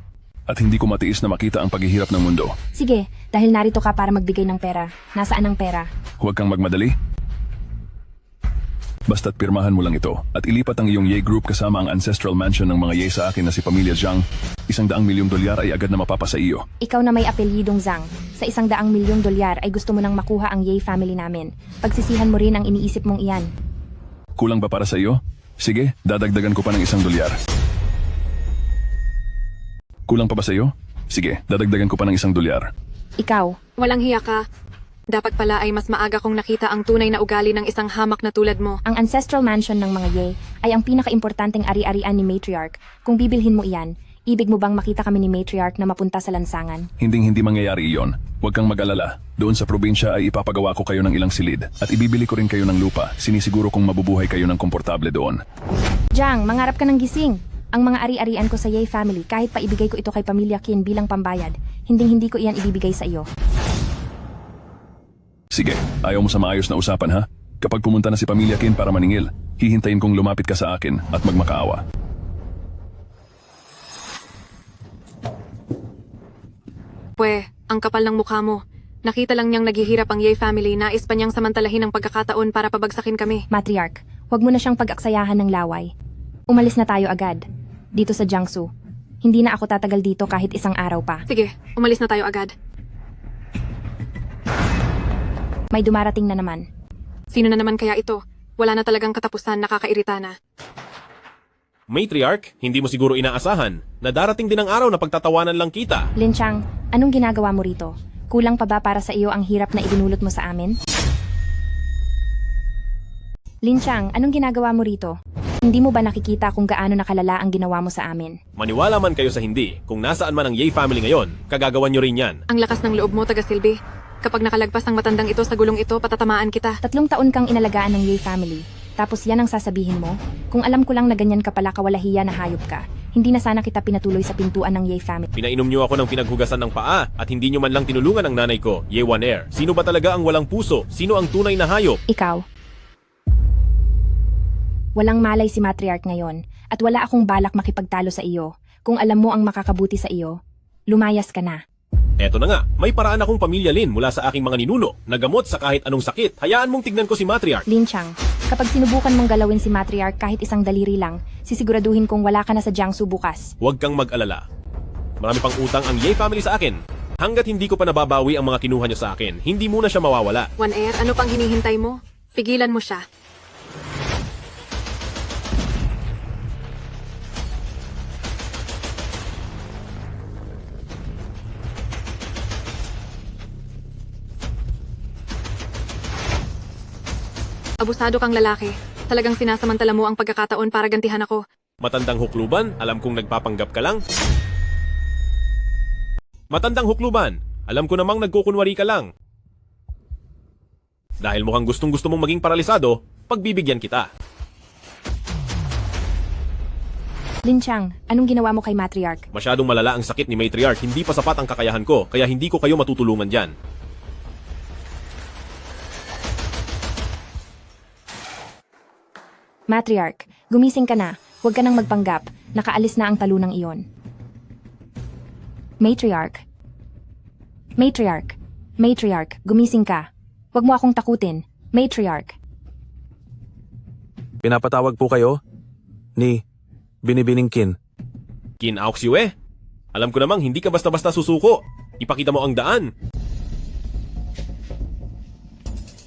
At hindi ko matiis na makita ang paghihirap ng mundo. Sige, dahil narito ka para magbigay ng pera. Nasaan ang pera? Huwag kang magmadali. Basta't pirmahan mo lang ito at ilipat ang iyong Ye Group kasama ang ancestral mansion ng mga Ye sa akin na si Pamilya Zhang. $100 milyong ay agad na mapapasa iyo. Ikaw na may apelyidong Zhang. Sa $100 milyong ay gusto mo nang makuha ang Ye family namin. Pagsisihan mo rin ang iniisip mong iyan. Kulang ba para sa iyo? Sige, dadagdagan ko pa ng $100. Kulang pa ba sa iyo? Sige, dadagdagan ko pa ng $100. Ikaw, Walang hiya ka. Dapat pala ay mas maaga kong nakita ang tunay na ugali ng isang hamak na tulad mo. ang ancestral mansion ng mga Ye ay ang pinakaimportanteng ari-arian ni Matriarch. Kung bibilhin mo iyan, ibig mo bang makita kami ni Matriarch na mapunta sa lansangan? Hindi mangyayari iyon. Huwag kang mag-alala. Doon sa probinsya ay ipapagawa ko kayo ng ilang silid. At ibibili ko rin kayo ng lupa. Sinisiguro kong mabubuhay kayo ng komportable doon. Zhang, mangarap ka ng gising. Ang mga ari-arian ko sa Ye family, kahit pa ibigay ko ito kay Pamilya Qin bilang pambayad, hindi ko iyan ibibigay sa iyo. Sige, ayaw mo sa maayos na usapan ha? Kapag pumunta na si Pamilya Qin para maningil, hihintayin kong lumapit ka sa akin at magmakaawa. Ang kapal ng mukha mo. Nakita lang niyang naghihirap ang Ye family, nais pa niyang samantalahin ang pagkakataon para pabagsakin kami. Matriarch, huwag mo na siyang pag-aksayahan ng laway. Umalis na tayo agad. Dito sa Jiangsu. Hindi na ako tatagal dito kahit isang araw pa. Sige, umalis na tayo agad. May dumarating na naman. Sino na naman kaya ito? Wala na talagang katapusan, nakakairita na. Matriarch, hindi mo siguro inaasahan na darating din ang araw na pagtatawanan lang kita. Lin Chang, anong ginagawa mo rito? Kulang pa ba para sa iyo ang hirap na idinulot mo sa amin? Lin Chang, anong ginagawa mo rito? Hindi mo ba nakikita kung gaano nakalala ang ginawa mo sa amin? Maniwala man kayo sa hindi, kung nasaan man ang Ye family ngayon, kagagawan nyo rin yan. Ang lakas ng loob mo, taga-Silbi. Kapag nakalagpas ang matandang ito sa gulong ito, patatamaan kita. 3 taon kang inalagaan ng Ye family. Tapos yan ang sasabihin mo? Kung alam ko lang na ganyan ka pala kawalahiya na hayop ka, hindi na sana kita pinatuloy sa pintuan ng Ye family. Pinainom nyo ako ng pinaghugasan ng paa at hindi nyo man lang tinulungan ang nanay ko, Ye Waner. Sino ba talaga ang walang puso? Sino ang tunay na hayop? Ikaw. Walang malay si Matriarch ngayon at wala akong balak makipagtalo sa iyo. Kung alam mo ang makakabuti sa iyo, lumayas ka na. Eto na nga, may paraan akong Pamilya Lin mula sa aking mga ninuno na gamot sa kahit anong sakit. Hayaan mong tignan ko si Matriarch. Lin Chang, kapag sinubukan mong galawin si Matriarch kahit isang daliri lang, sisiguraduhin kong wala ka na sa Jiangsu bukas. Huwag kang mag-alala. Marami pang utang ang Ye family sa akin. Hanggat hindi ko pa nababawi ang mga kinuha niyo sa akin, hindi muna siya mawawala. One Air, ano pang hinihintay mo? Pigilan mo siya. Abusado kang lalaki. Talagang sinasamantala mo ang pagkakataon para gantihan ako. Matandang hukluban, alam kong nagpapanggap ka lang. Matandang hukluban, alam ko namang nagkukunwari ka lang. Dahil mukhang gustong-gusto mong maging paralisado, pagbibigyan kita. Lin Chang, anong ginawa mo kay Matriarch? Masyadong malala ang sakit ni Matriarch, hindi pa sapat ang kakayahan ko, kaya hindi ko kayo matutulungan dyan. Matriarch, gumising ka na. Huwag ka nang magpanggap. Nakaalis na ang talunang iyon. Matriarch. Matriarch. Matriarch, gumising ka. Huwag mo akong takutin. Matriarch. Pinapatawag po kayo ni Binibining Kin. Kin Aoxiue, alam ko namang hindi ka basta-basta susuko. Ipakita mo ang daan.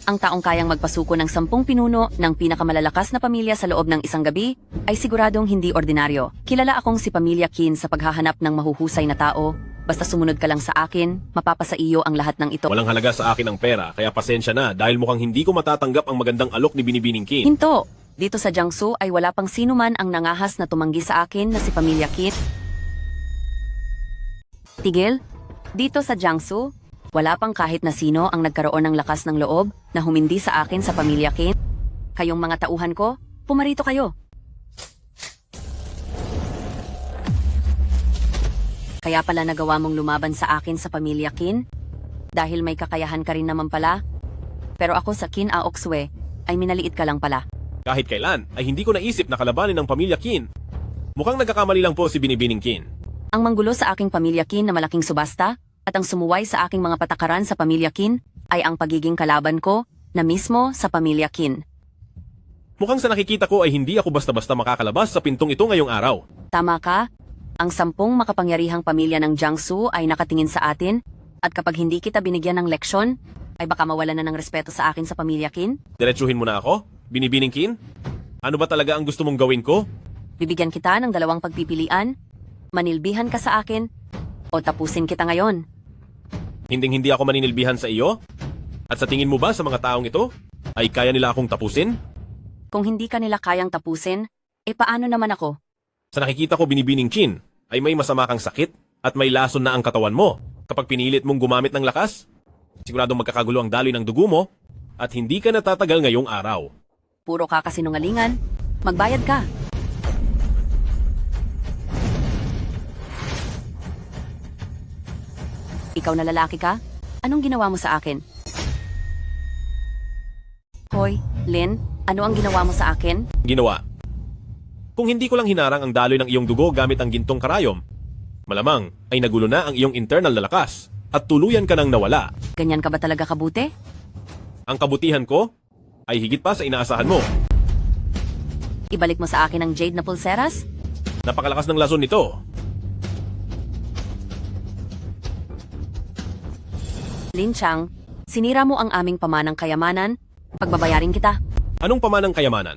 Ang taong kayang magpasuko ng 10 pinuno ng pinakamalalakas na pamilya sa loob ng isang gabi ay siguradong hindi ordinaryo. Kilala akong si Pamilya Kin sa paghahanap ng mahuhusay na tao. Basta sumunod ka lang sa akin, mapapasa iyo ang lahat ng ito. Walang halaga sa akin ang pera, kaya pasensya na dahil mukhang hindi ko matatanggap ang magandang alok ni Binibining Kin. Hinto! Dito sa Jiangsu ay wala pang sino man ang nangahas na tumanggi sa akin na si Pamilya Kin. Tigil? Dito sa Jiangsu, wala pang kahit na sino ang nagkaroon ng lakas ng loob na humindi sa akin sa Pamilya Kin. Kayong mga tauhan ko, pumarito kayo. Kaya pala nagawa mong lumaban sa akin sa Pamilya Kin? Dahil may kakayahan ka rin naman pala? Pero ako sa Kin Aoxue ay minaliit ka lang pala. Kahit kailan ay hindi ko naisip na kalabanin ng pamilya Kin. Mukhang nagkakamali lang po si Binibining Kin. Ang manggulo sa aking Pamilya Kin na malaking subasta at ang sumuway sa aking mga patakaran sa Pamilya Kin ay ang pagiging kalaban ko na mismo sa Pamilya Kin. Mukhang sa nakikita ko ay hindi ako basta-basta makakalabas sa pintong ito ngayong araw. Tama ka? Ang 10 makapangyarihang pamilya ng Jiangsu ay nakatingin sa atin at kapag hindi kita binigyan ng leksyon, ay baka mawala na ng respeto sa akin sa Pamilya Kin. Diretsuhin mo na ako, Binibining Kin? Ano ba talaga ang gusto mong gawin ko? Bibigyan kita ng 2 pagpipilian. Manilbihan ka sa akin o tapusin kita ngayon. Hinding-hindi ako maninilbihan sa iyo? At sa tingin mo ba sa mga taong ito, ay kaya nila akong tapusin? Kung hindi ka nila kayang tapusin, paano naman ako? Sa nakikita ko, Binibining Kin, ay may masama kang sakit at may lason na ang katawan mo. Kapag pinilit mong gumamit ng lakas, siguradong magkakagulo ang daloy ng dugo mo at hindi ka natatagal ngayong araw. Puro ka kasinungalingan. Magbayad ka. Ikaw na lalaki ka? Anong ginawa mo sa akin? Hoy, Lin, ano ang ginawa mo sa akin? Ginawa. Kung hindi ko lang hinarang ang daloy ng iyong dugo gamit ang gintong karayom, malamang ay nagulo na ang iyong internal na lakas at tuluyan ka nang nawala. Ganyan ka ba talaga kabuti? Ang kabutihan ko ay higit pa sa inaasahan mo. Ibalik mo sa akin ang jade na pulseras? Napakalakas ng lason nito. Lin Chang, sinira mo ang aming pamanang kayamanan. Pagbabayarin kita. Anong pamanang kayamanan?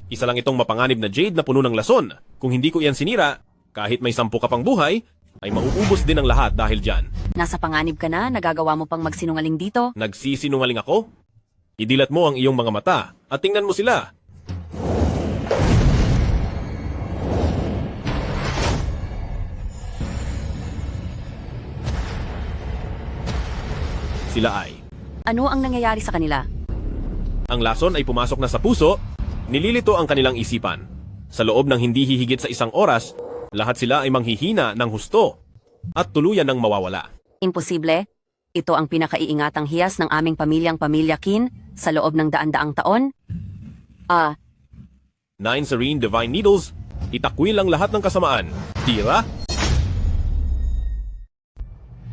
Isa lang itong mapanganib na jade na puno ng lason. Kung hindi ko iyan sinira, kahit may 10 ka pang buhay, ay mauubos din ang lahat dahil dyan. Nasa panganib ka na, nagagawa mo pang magsinungaling dito. Nagsisinungaling ako? Idilat mo ang iyong mga mata at tingnan mo sila. Sila ay, Ano ang nangyayari sa kanila? ang lason ay pumasok na sa puso, nililito ang kanilang isipan. Sa loob ng hindi hihigit sa 1 oras, lahat sila ay manghihina ng husto at tuluyan ng mawawala. Imposible. Ito ang pinakaiingatang hiyas ng aming pamilyang Pamilya Kin sa loob ng daan-daang taon. 9 serene divine needles, itakwil ang lahat ng kasamaan. Tira?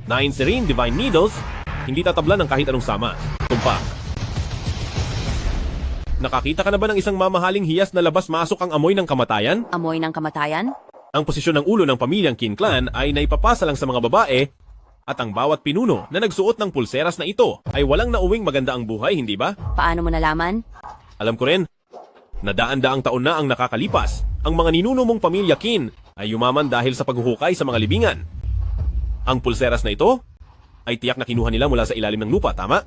9 serene divine needles, hindi tatablan ng kahit anong sama. Tumpak. Nakakita ka na ba ng isang mamahaling hiyas na labas-masok ang amoy ng kamatayan? Amoy ng kamatayan? Ang posisyon ng ulo ng pamilyang Kin Clan ay naipapasa lang sa mga babae at ang bawat pinuno na nagsuot ng pulseras na ito ay walang nauwing maganda ang buhay, hindi ba? Paano mo nalaman? Alam ko rin, na daan-daang taon na ang nakakalipas, ang mga ninuno mong pamilya Kin ay yumaman dahil sa paghuhukay sa mga libingan. Ang pulseras na ito ay tiyak na kinuha nila mula sa ilalim ng lupa, tama?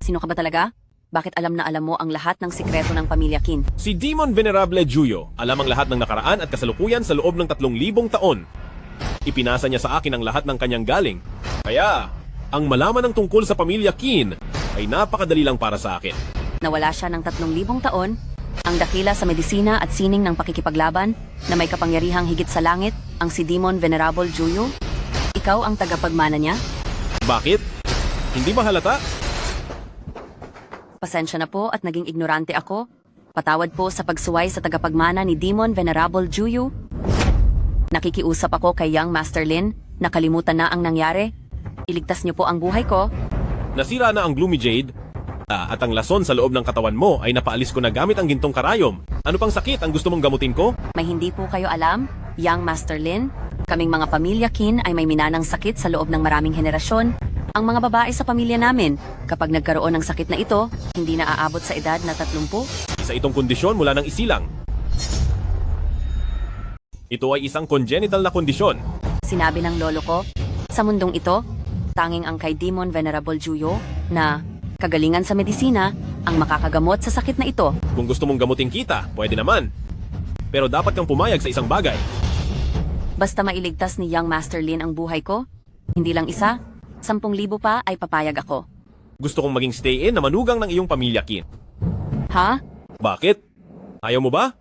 Sino ka ba talaga? Bakit alam na alam mo ang lahat ng sikreto ng Pamilya Kin? Si Demon Venerable Juyo alam ang lahat ng nakaraan at kasalukuyan sa loob ng 3,000 taon. Ipinasa niya sa akin ang lahat ng kanyang galing. Kaya, ang malaman ng tungkol sa Pamilya Kin ay napakadali lang para sa akin. Nawala siya ng 3,000 taon, Ang dakila sa medisina at sining ng pakikipaglaban na may kapangyarihang higit sa langit, ang si Demon Venerable Juyo? Ikaw ang tagapagmana niya? Bakit? Hindi ba halata? Pasensya na po at naging ignorante ako. Patawad po sa pagsuway sa tagapagmana ni Demon Venerable Juyo. Nakikiusap ako kay Young Master Lin, nakalimutan na ang nangyari. Iligtas niyo po ang buhay ko. Nasira na ang Gloomy Jade at ang lason sa loob ng katawan mo ay napaalis ko na gamit ang gintong karayom. Ano pang sakit ang gusto mong gamutin ko? May hindi po kayo alam, Young Master Lin. Kaming mga pamilya Kin ay may minanang sakit sa loob ng maraming henerasyon. Ang mga babae sa pamilya namin, kapag nagkaroon ng sakit na ito, hindi na aabot sa edad na 30. Isa itong kondisyon mula ng isilang. Ito ay isang congenital na kondisyon. Sinabi ng lolo ko, sa mundong ito, tanging ang kay Demon Venerable Juyo na kagalingan sa medisina ang makakagamot sa sakit na ito. Kung gusto mong gamutin kita, pwede naman. Pero dapat kang pumayag sa isang bagay. Basta mailigtas ni Young Master Lin ang buhay ko, hindi lang isa, 10,000 pa ay papayag ako. Gusto kong maging stay-in na manugang ng iyong pamilya, Kin. Ha? Bakit? Ayaw mo ba?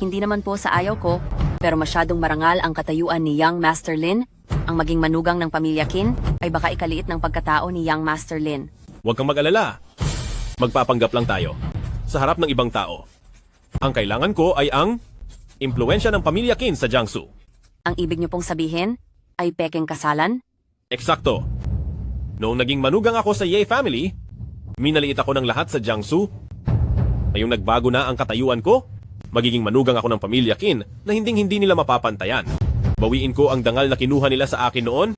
Hindi naman po sa ayaw ko, pero masyadong marangal ang katayuan ni Young Master Lin. Ang maging manugang ng pamilya Kin ay baka ikaliit ng pagkatao ni Young Master Lin. Huwag kang mag-alala. Magpapanggap lang tayo. Sa harap ng ibang tao. Ang kailangan ko ay ang impluensya ng pamilya Kin sa Jiangsu. Ang ibig niyo pong sabihin ay pekeng kasalan? Eksakto. Noong naging manugang ako sa Ye family, minaliit ako ng lahat sa Jiangsu. Ngayong nagbago na ang katayuan ko, magiging manugang ako ng pamilya Kin na hinding-hindi nila mapapantayan. Bawiin ko ang dangal na kinuha nila sa akin noon.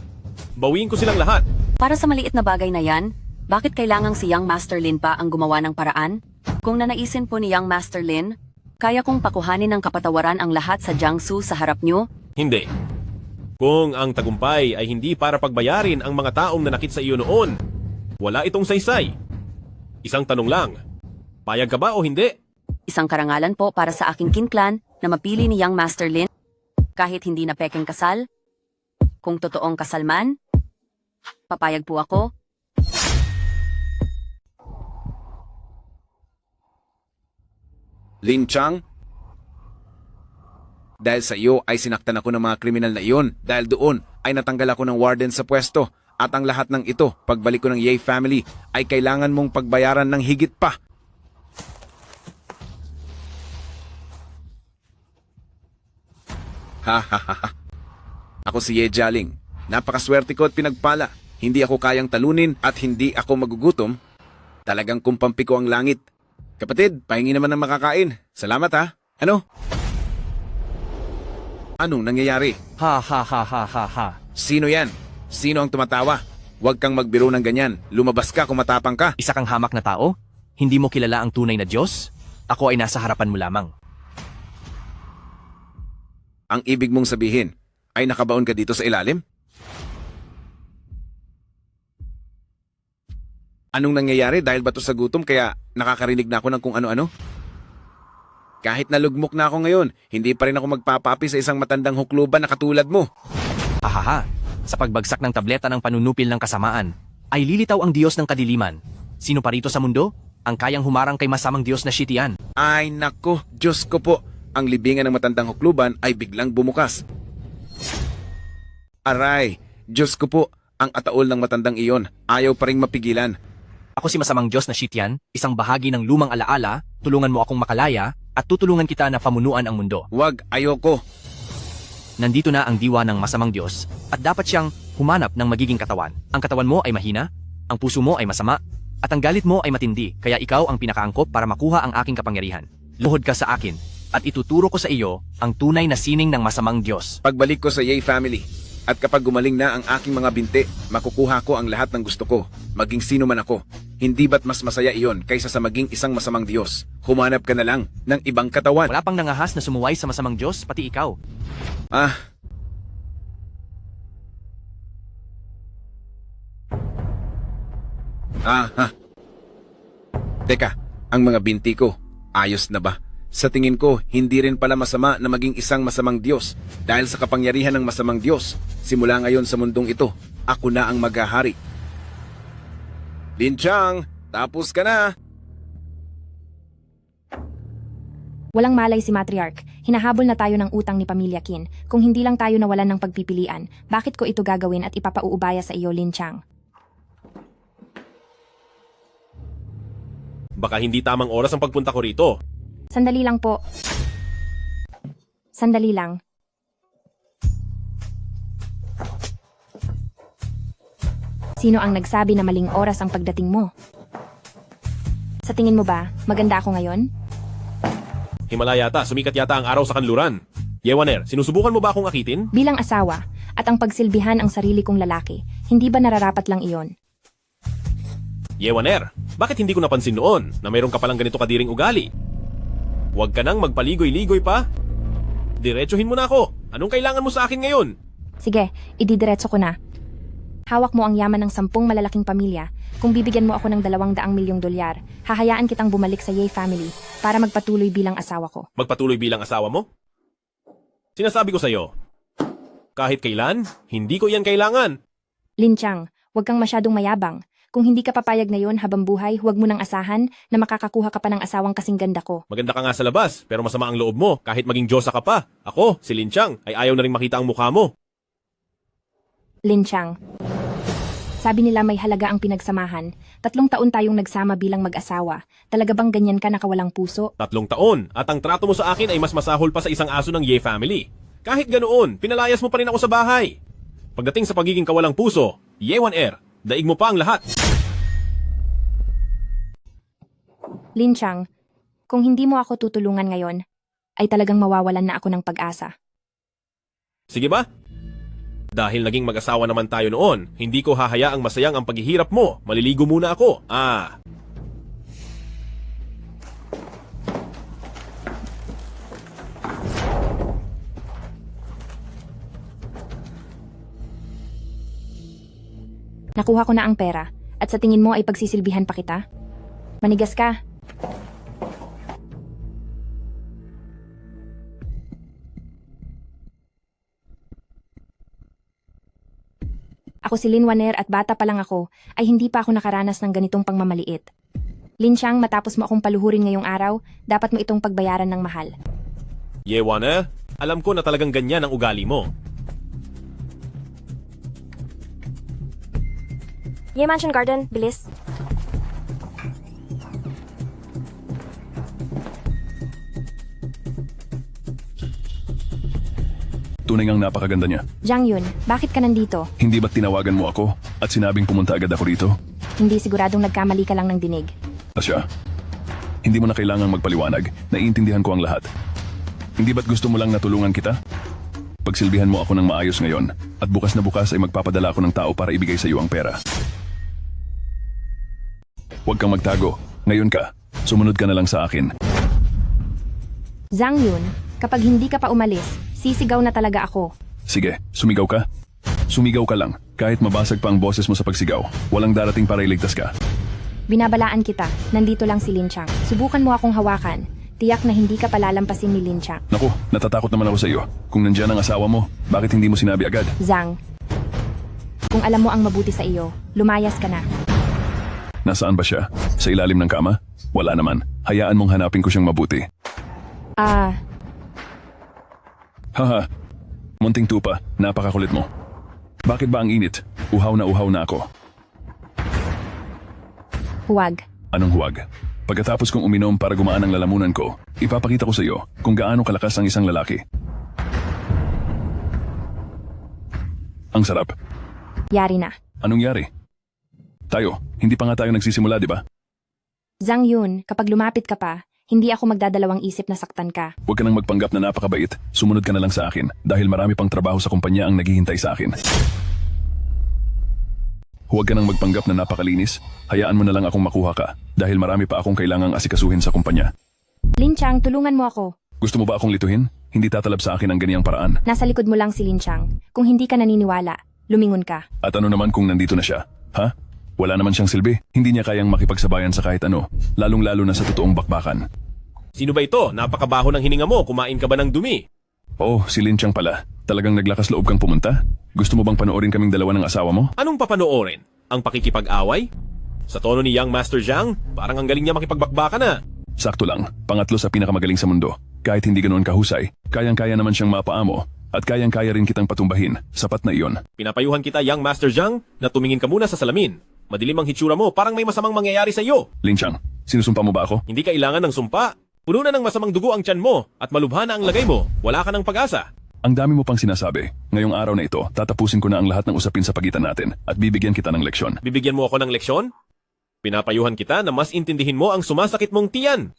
Bawiin ko silang lahat. Para sa maliit na bagay na yan, bakit kailangang si Young Master Lin pa ang gumawa ng paraan? Kung nanaisin po ni Young Master Lin, kaya kong pakuhanin ng kapatawaran ang lahat sa Jiangsu sa harap niyo? Hindi. Kung ang tagumpay ay hindi para pagbayarin ang mga taong nanakit sa iyo noon, wala itong saysay. Isang tanong lang, payag ka ba o hindi? Isang karangalan po para sa aking Kin Clan na mapili ni Young Master Lin kahit hindi na pekeng kasal. Kung totoong kasal man, papayag po ako. Lin Chang? Dahil sa iyo ay sinaktan ako ng mga kriminal na iyon. Dahil doon ay natanggal ako ng warden sa pwesto. At ang lahat ng ito, pagbalik ko ng Ye family, ay kailangan mong pagbayaran ng higit pa. Ha ha ha ha. Ako si Ye Jialing. Napakaswerte ko at pinagpala. Hindi ako kayang talunin at hindi ako magugutom. Talagang kumpampi ko ang langit. Kapatid, pahingi naman ng makakain. Salamat ha. Ano? Anong nangyayari? Ha ha ha ha ha ha. Sino yan? Sino ang tumatawa? Huwag kang magbiro ng ganyan. Lumabas ka kung matapang ka. Isa kang hamak na tao? Hindi mo kilala ang tunay na Diyos? Ako ay nasa harapan mo lamang. Ang ibig mong sabihin ay nakabaon ka dito sa ilalim? Anong nangyayari dahil ba to sa gutom kaya nakakarinig na ako ng kung ano-ano? Kahit nalugmok na ako ngayon, hindi pa rin ako magpapapi sa isang matandang hukluban na katulad mo. Ahaha, sa pagbagsak ng tableta ng panunupil ng kasamaan, ay lilitaw ang Diyos ng kadiliman. Sino pa rito sa mundo? Ang kayang humarang kay masamang Diyos na Shitian. Ay nako, Diyos ko po. Ang libingan ng matandang hukluban ay biglang bumukas. Aray, Diyos ko po, ang ataol ng matandang iyon ayaw pa ring mapigilan. Ako si masamang Diyos na Shitian, isang bahagi ng lumang alaala, tulungan mo akong makalaya, at tutulungan kita na pamunuan ang mundo. Wag, ayoko. Nandito na ang diwa ng masamang Diyos, at dapat siyang humanap ng magiging katawan. Ang katawan mo ay mahina, ang puso mo ay masama, at ang galit mo ay matindi, kaya ikaw ang pinakaangkop para makuha ang aking kapangyarihan. Luhod ka sa akin, at ituturo ko sa iyo ang tunay na sining ng masamang Diyos. Pagbalik ko sa Ye family, at kapag gumaling na ang aking mga binti, makukuha ko ang lahat ng gusto ko, maging sino man ako. Hindi ba't mas masaya iyon kaysa sa maging isang masamang Diyos? Humanap ka na lang ng ibang katawan. Wala pang nangahas na sumuway sa masamang Diyos, pati ikaw. Ah. Ha. Teka, ang mga binti ko, ayos na ba? Sa tingin ko, hindi rin pala masama na maging isang masamang Diyos. Dahil sa kapangyarihan ng masamang Diyos, simula ngayon sa mundong ito, ako na ang maghahari. Lin Chang, tapos ka na. Walang malay si Matriarch. Hinahabol na tayo ng utang ni Pamilya Qin. Kung hindi lang tayo nawalan ng pagpipilian, bakit ko ito gagawin at ipapauubaya sa iyo, Lin Chang? Baka hindi tamang oras ang pagpunta ko rito. Sandali lang po. Sandali lang. Sino ang nagsabi na maling oras ang pagdating mo? Sa tingin mo ba, maganda ako ngayon? Himala yata, sumikat yata ang araw sa kanluran. Yewaner, sinusubukan mo ba akong akitin? Bilang asawa, at ang pagsilbihan ang sarili kong lalaki, hindi ba nararapat lang iyon? Yewaner, bakit hindi ko napansin noon na mayroon ka palang ganito kadiring ugali? Huwag ka nang magpaligoy-ligoy pa. Diretsuhin mo na ako. Anong kailangan mo sa akin ngayon? Sige, ididiretso ko na. Hawak mo ang yaman ng 10 malalaking pamilya. Kung bibigyan mo ako ng 200 milyong dolyar, hahayaan kitang bumalik sa Ye family para magpatuloy bilang asawa ko. Magpatuloy bilang asawa mo? Sinasabi ko sa'yo, kahit kailan, hindi ko yan kailangan. Lin Chang, huwag kang masyadong mayabang. Kung hindi ka papayag ngayon habang buhay, huwag mo nang asahan na makakakuha ka pa ng asawang kasing ganda ko. Maganda ka nga sa labas, pero masama ang loob mo kahit maging Diyosa ka pa. Ako, si Lin Chang, ay ayaw na rin makita ang mukha mo. Lin Chang, sabi nila may halaga ang pinagsamahan. 3 taon tayong nagsama bilang mag-asawa. Talaga bang ganyan ka nakawalang puso? 3 taon, at ang trato mo sa akin ay mas masahol pa sa isang aso ng Ye family. Kahit ganoon, pinalayas mo pa rin ako sa bahay. Pagdating sa pagiging kawalang puso, Yewaner, daig mo pa ang lahat. Lin Chang, kung hindi mo ako tutulungan ngayon, ay talagang mawawalan na ako ng pag-asa. Sige ba? Dahil naging mag-asawa naman tayo noon, hindi ko hahayaang masayang ang paghihirap mo. Maliligo muna ako. Nakuha ko na ang pera, at sa tingin mo ay pagsisilbihan pa kita? Manigas ka. Ako si Lin Waner at bata pa lang ako, ay hindi pa ako nakaranas ng ganitong pangmamaliit. Lin Chang, matapos mo akong paluhurin ngayong araw, dapat mo itong pagbayaran ng mahal. Yewaner, alam ko na talagang ganyan ang ugali mo. Ye Mansion Garden, bilis. Tunay ngang napakaganda niya. Jiang Yun, bakit ka nandito? Hindi ba't tinawagan mo ako at sinabing pumunta agad ako rito? Hindi siguradong nagkamali ka lang ng dinig. Asya, hindi mo na kailangang magpaliwanag. Naiintindihan ko ang lahat. Hindi ba't gusto mo lang natulungan kita? Pagsilbihan mo ako ng maayos ngayon at bukas na bukas ay magpapadala ako ng tao para ibigay sa iyo ang pera. Huwag kang magtago. Ngayon ka. Sumunod ka na lang sa akin. Zhang Yun, kapag hindi ka pa umalis, sisigaw na talaga ako. Sige, sumigaw ka. Sumigaw ka lang. Kahit mabasag pa ang boses mo sa pagsigaw, walang darating para iligtas ka. Binabalaan kita, nandito lang si Lin Chang. Subukan mo akong hawakan. Tiyak na hindi ka palalampasin ni Lin Chang. Naku, natatakot naman ako sa iyo. Kung nandiyan ang asawa mo, bakit hindi mo sinabi agad? Zhang, kung alam mo ang mabuti sa iyo, lumayas ka na. Nasaan ba siya? Sa ilalim ng kama? Wala naman. Hayaan mong hanapin ko siyang mabuti. Haha, munting tupa, napakakulit mo. Bakit ba ang init? Uhaw na ako. Huwag. Anong huwag? Pagkatapos kong uminom para gumaan ang lalamunan ko, ipapakita ko sa iyo kung gaano kalakas ang isang lalaki. Ang sarap. Yari na. Anong yari? Tayo, hindi pa nga tayo nagsisimula, di ba? Zhang Yun, kapag lumapit ka pa, hindi ako magdadalawang isip na saktan ka. Huwag ka nang magpanggap na napakabait. Sumunod ka na lang sa akin dahil marami pang trabaho sa kumpanya ang naghihintay sa akin. Huwag ka nang magpanggap na napakalinis. Hayaan mo na lang akong makuha ka dahil marami pa akong kailangang asikasuhin sa kumpanya. Lin Chang, tulungan mo ako. Gusto mo ba akong lituhin? Hindi tatalab sa akin ang ganiyang paraan. Nasa likod mo lang si Lin Chang. Kung hindi ka naniniwala, lumingon ka. At ano naman kung nandito na siya? Ha? Wala naman siyang silbi. Hindi niya kayang makipagsabayan sa kahit ano, lalong-lalo na sa totoong bakbakan. Sino ba ito? Napakabaho ng hininga mo. Kumain ka ba ng dumi? Oo, si Lin Chang pala. Talagang naglakas loob kang pumunta? Gusto mo bang panoorin kaming dalawa ng asawa mo? Anong papanoorin? Ang pakikipag-away? Sa tono ni Young Master Jiang, parang ang galing niya makipagbakbaka na. Sakto lang, pangatlo sa pinakamagaling sa mundo. Kahit hindi ganoon kahusay, kayang-kaya naman siyang mapaamo at kayang-kaya rin kitang patumbahin. Sapat na iyon. Pinapayuhan kita, Young Master Zhang, na tumingin ka muna sa salamin. Madilim ang hitsura mo, parang may masamang mangyayari sa iyo. Lin Chang, sinusumpa mo ba ako? Hindi kailangan ng sumpa. Puno na ng masamang dugo ang tiyan mo at malubha na ang lagay mo. Wala ka ng pag-asa. Ang dami mo pang sinasabi. Ngayong araw na ito, tatapusin ko na ang lahat ng usapin sa pagitan natin at bibigyan kita ng leksyon. Bibigyan mo ako ng leksyon? Pinapayuhan kita na mas intindihin mo ang sumasakit mong tiyan.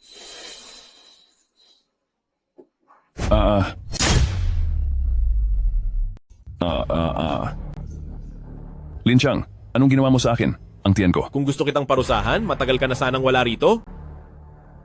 Lin Chang, anong ginawa mo sa akin? Ang tiyan ko. Kung gusto kitang parusahan, matagal ka na sanang wala rito?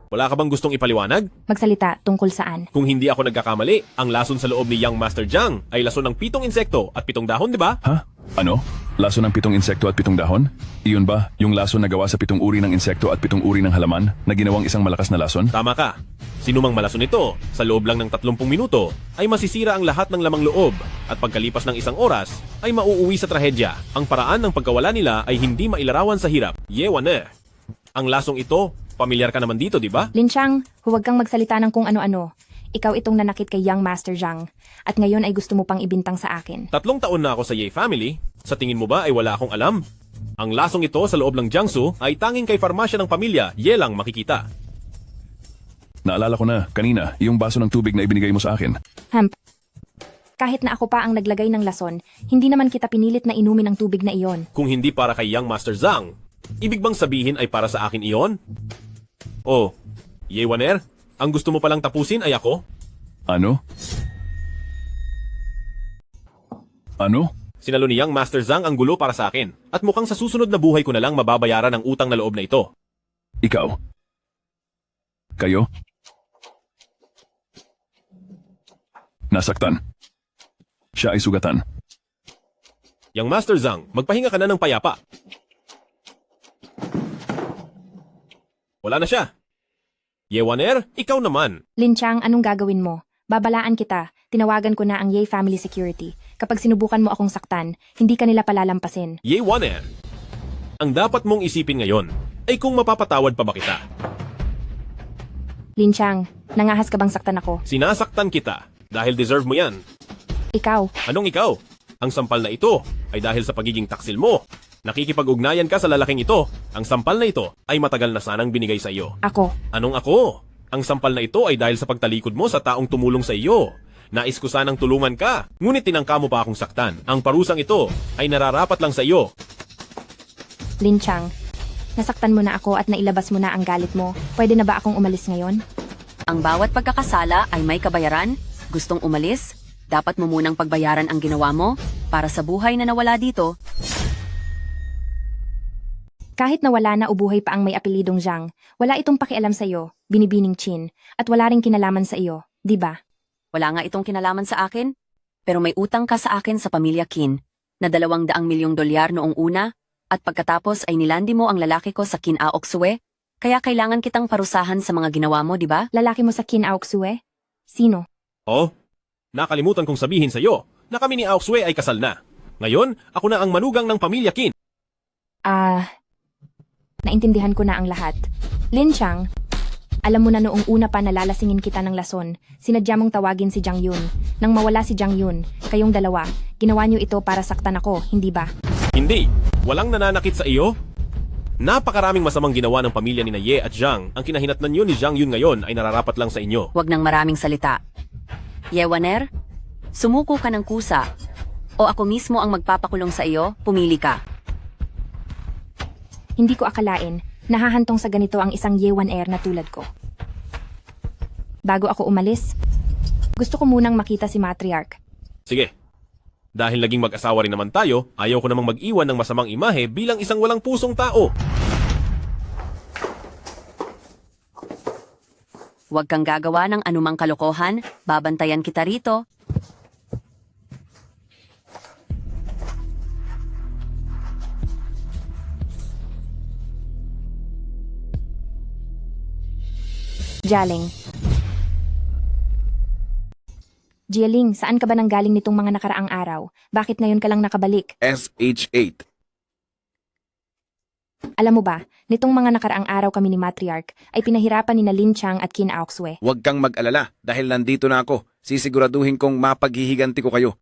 Wala ka bang gustong ipaliwanag? Magsalita tungkol saan? Kung hindi ako nagkakamali, ang lason sa loob ni Young Master Zhang ay lason ng 7 insekto at 7 dahon, di ba? Ha? Ano? Lason ng 7 insekto at 7 dahon? Iyon ba, yung lason na gawa sa 7 uri ng insekto at 7 uri ng halaman na ginawang isang malakas na lason? Tama ka. Sinumang malason ito, sa loob lang ng 30 minuto, ay masisira ang lahat ng lamang loob at pagkalipas ng 1 oras, ay mauuwi sa trahedya. Ang paraan ng pagkawala nila ay hindi mailarawan sa hirap. Yewane. Ang lasong ito, pamilyar ka naman dito, di ba? Lin Chang, huwag kang magsalita ng kung ano-ano. Ikaw itong nanakit kay Young Master Zhang. At ngayon ay gusto mo pang ibintang sa akin. 3 taon na ako sa Ye family. Sa tingin mo ba ay wala akong alam? Ang lasong ito sa loob ng Jiangsu ay tanging kay farmasya ng pamilya Ye lang makikita. Naalala ko na, kanina, yung baso ng tubig na ibinigay mo sa akin. Hemp. Kahit na ako pa ang naglagay ng lason, hindi naman kita pinilit na inumin ang tubig na iyon. Kung hindi para kay Young Master Zhang, ibig bang sabihin ay para sa akin iyon? Oh, Yewaner, ang gusto mo palang tapusin ay ako? Ano? Ano? Sinalo ni Young Master Zhang ang gulo para sa akin, at mukhang sa susunod na buhay ko na lang mababayaran ang utang na loob na ito. Ikaw? Kayo? Nasaktan. Siya ay sugatan. Young Master Zhang, magpahinga ka na ng payapa. Wala na siya. Yewaner, ikaw naman. Lin Chang, anong gagawin mo? Babalaan kita. Tinawagan ko na ang Ye Family Security. Kapag sinubukan mo akong saktan, hindi ka nila palalampasin. Yewaner, ang dapat mong isipin ngayon ay kung mapapatawad pa ba kita. Lin Chang, nangahas ka bang saktan ako? Sinasaktan kita dahil deserve mo yan. Ikaw, Anong ikaw? Ang sampal na ito ay dahil sa pagiging taksil mo. Nakikipag-ugnayan ka sa lalaking ito. Ang sampal na ito ay matagal na sanang binigay sa iyo. ako. Anong ako? Ang sampal na ito ay dahil sa pagtalikod mo sa taong tumulong sa iyo. Nais ko sanang tulungan ka, ngunit tinangka mo pa akong saktan. Ang parusang ito ay nararapat lang sa iyo. Lin Chang, nasaktan mo na ako at nailabas mo na ang galit mo. Pwede na ba akong umalis ngayon? Ang bawat pagkakasala ay may kabayaran. Gustong umalis? Dapat mo munang pagbayaran ang ginawa mo para sa buhay na nawala dito. Kahit na wala na o buhay pa ang may apelidong Zhang, wala itong pakialam sa iyo, binibining Chin, at wala ring kinalaman sa iyo, di ba? Wala nga itong kinalaman sa akin, pero may utang ka sa akin sa pamilya Qin na $200 milyong noong una at pagkatapos ay nilandi mo ang lalaki ko sa Qin Aoksue, kaya kailangan kitang parusahan sa mga ginawa mo, di ba? Lalaki mo sa Qin Aoksue? Sino? Oh, nakalimutan kong sabihin sa iyo na kami ni Aoksue ay kasal na. Ngayon, ako na ang manugang ng pamilya Qin. Naintindihan ko na ang lahat. Lin Chang, alam mo na noong una pa nalalasingin kita ng lason, sinadya mong tawagin si Jiang Yun. Nang mawala si Jiang Yun, kayong dalawa, ginawa niyo ito para saktan ako, hindi ba? Hindi, walang nananakit sa iyo. Napakaraming masamang ginawa ng pamilya ni Ye at Zhang. Ang kinahinatnan niyo ni Jiang Yun ngayon ay nararapat lang sa inyo. Huwag nang maraming salita. Yewaner, sumuko ka ng kusa. O ako mismo ang magpapakulong sa iyo, pumili ka. Hindi ko akalain, nahahantong sa ganito ang isang Yewaner na tulad ko. Bago ako umalis, gusto ko munang makita si Matriarch. Sige. Dahil naging mag-asawa rin naman tayo, ayaw ko namang mag-iwan ng masamang imahe bilang isang walang pusong tao. Huwag kang gagawa ng anumang kalokohan, babantayan kita rito. Jialing. Jialing, saan ka ba nanggaling nitong mga nakaraang araw? Bakit ngayon ka lang nakabalik? SH8. Alam mo ba, nitong mga nakaraang araw kami ni Matriarch ay pinahirapan ni na Lin Chang at Qin Aoxue. Huwag kang mag-alala dahil nandito na ako. Sisiguraduhin kong mapaghihiganti ko kayo.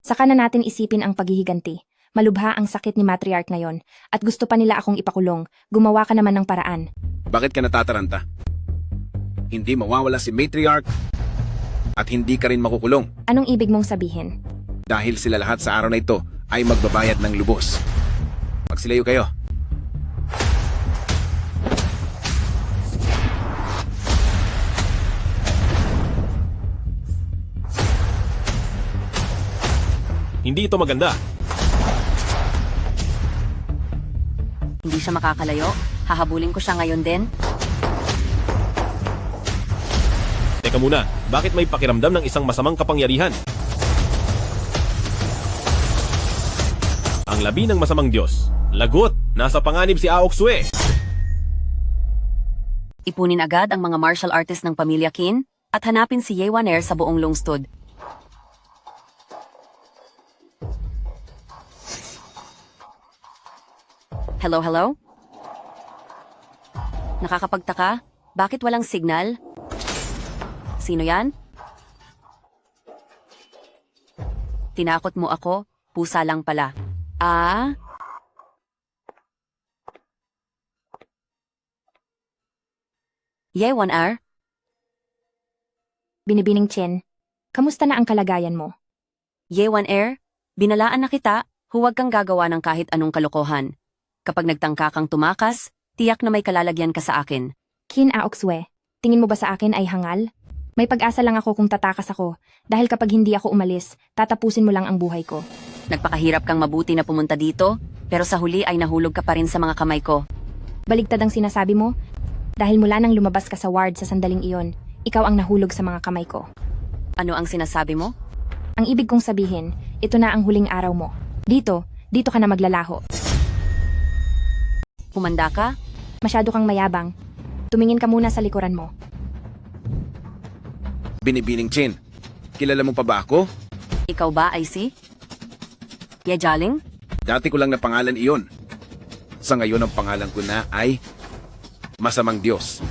Saka na natin isipin ang paghihiganti. Malubha ang sakit ni Matriarch ngayon at gusto pa nila akong ipakulong. Gumawa ka naman ng paraan. Bakit ka natataranta? Hindi mawawala si Matriarch at hindi ka rin makukulong Anong ibig mong sabihin? dahil sila lahat sa araw na ito ay magbabayad ng lubos. Magsilayo kayo. Hindi ito maganda. Hindi siya makakalayo. Hahabulin ko siya ngayon din. Teka muna, bakit may pakiramdam ng isang masamang kapangyarihan? Ang labi ng masamang Diyos. Lagot! Nasa panganib si Aoxue! Ipunin agad ang mga martial artist ng pamilya Qin at hanapin si Ye Waner sa buong lungsod. Hello, hello? Nakakapagtaka? Bakit walang signal? Sino yan? Tinakot mo ako? Pusa lang pala. Ah? Ye Waner? Binibining Chen, kamusta na ang kalagayan mo? Ye Waner? Binalaan na kita, huwag kang gagawa ng kahit anong kalokohan. Kapag nagtangka kang tumakas, tiyak na may kalalagyan ka sa akin. Qin Aoxue, tingin mo ba sa akin ay hangal? May pag-asa lang ako kung tatakas ako dahil kapag hindi ako umalis, tatapusin mo lang ang buhay ko. Nagpakahirap kang mabuti na pumunta dito, pero sa huli ay nahulog ka pa rin sa mga kamay ko. Baligtad ang sinasabi mo? Dahil mula nang lumabas ka sa ward sa sandaling iyon, ikaw ang nahulog sa mga kamay ko. Ano ang sinasabi mo? Ang ibig kong sabihin, ito na ang huling araw mo. Dito ka na maglalaho. Humanda ka? Masyado kang mayabang. Tumingin ka muna sa likuran mo. Binibining Chin, kilala mo pa ba ako? Ikaw ba ay si? Ye Jialing? Dati ko lang na pangalan iyon. Sa ngayon ang pangalan ko na ay Masamang Diyos.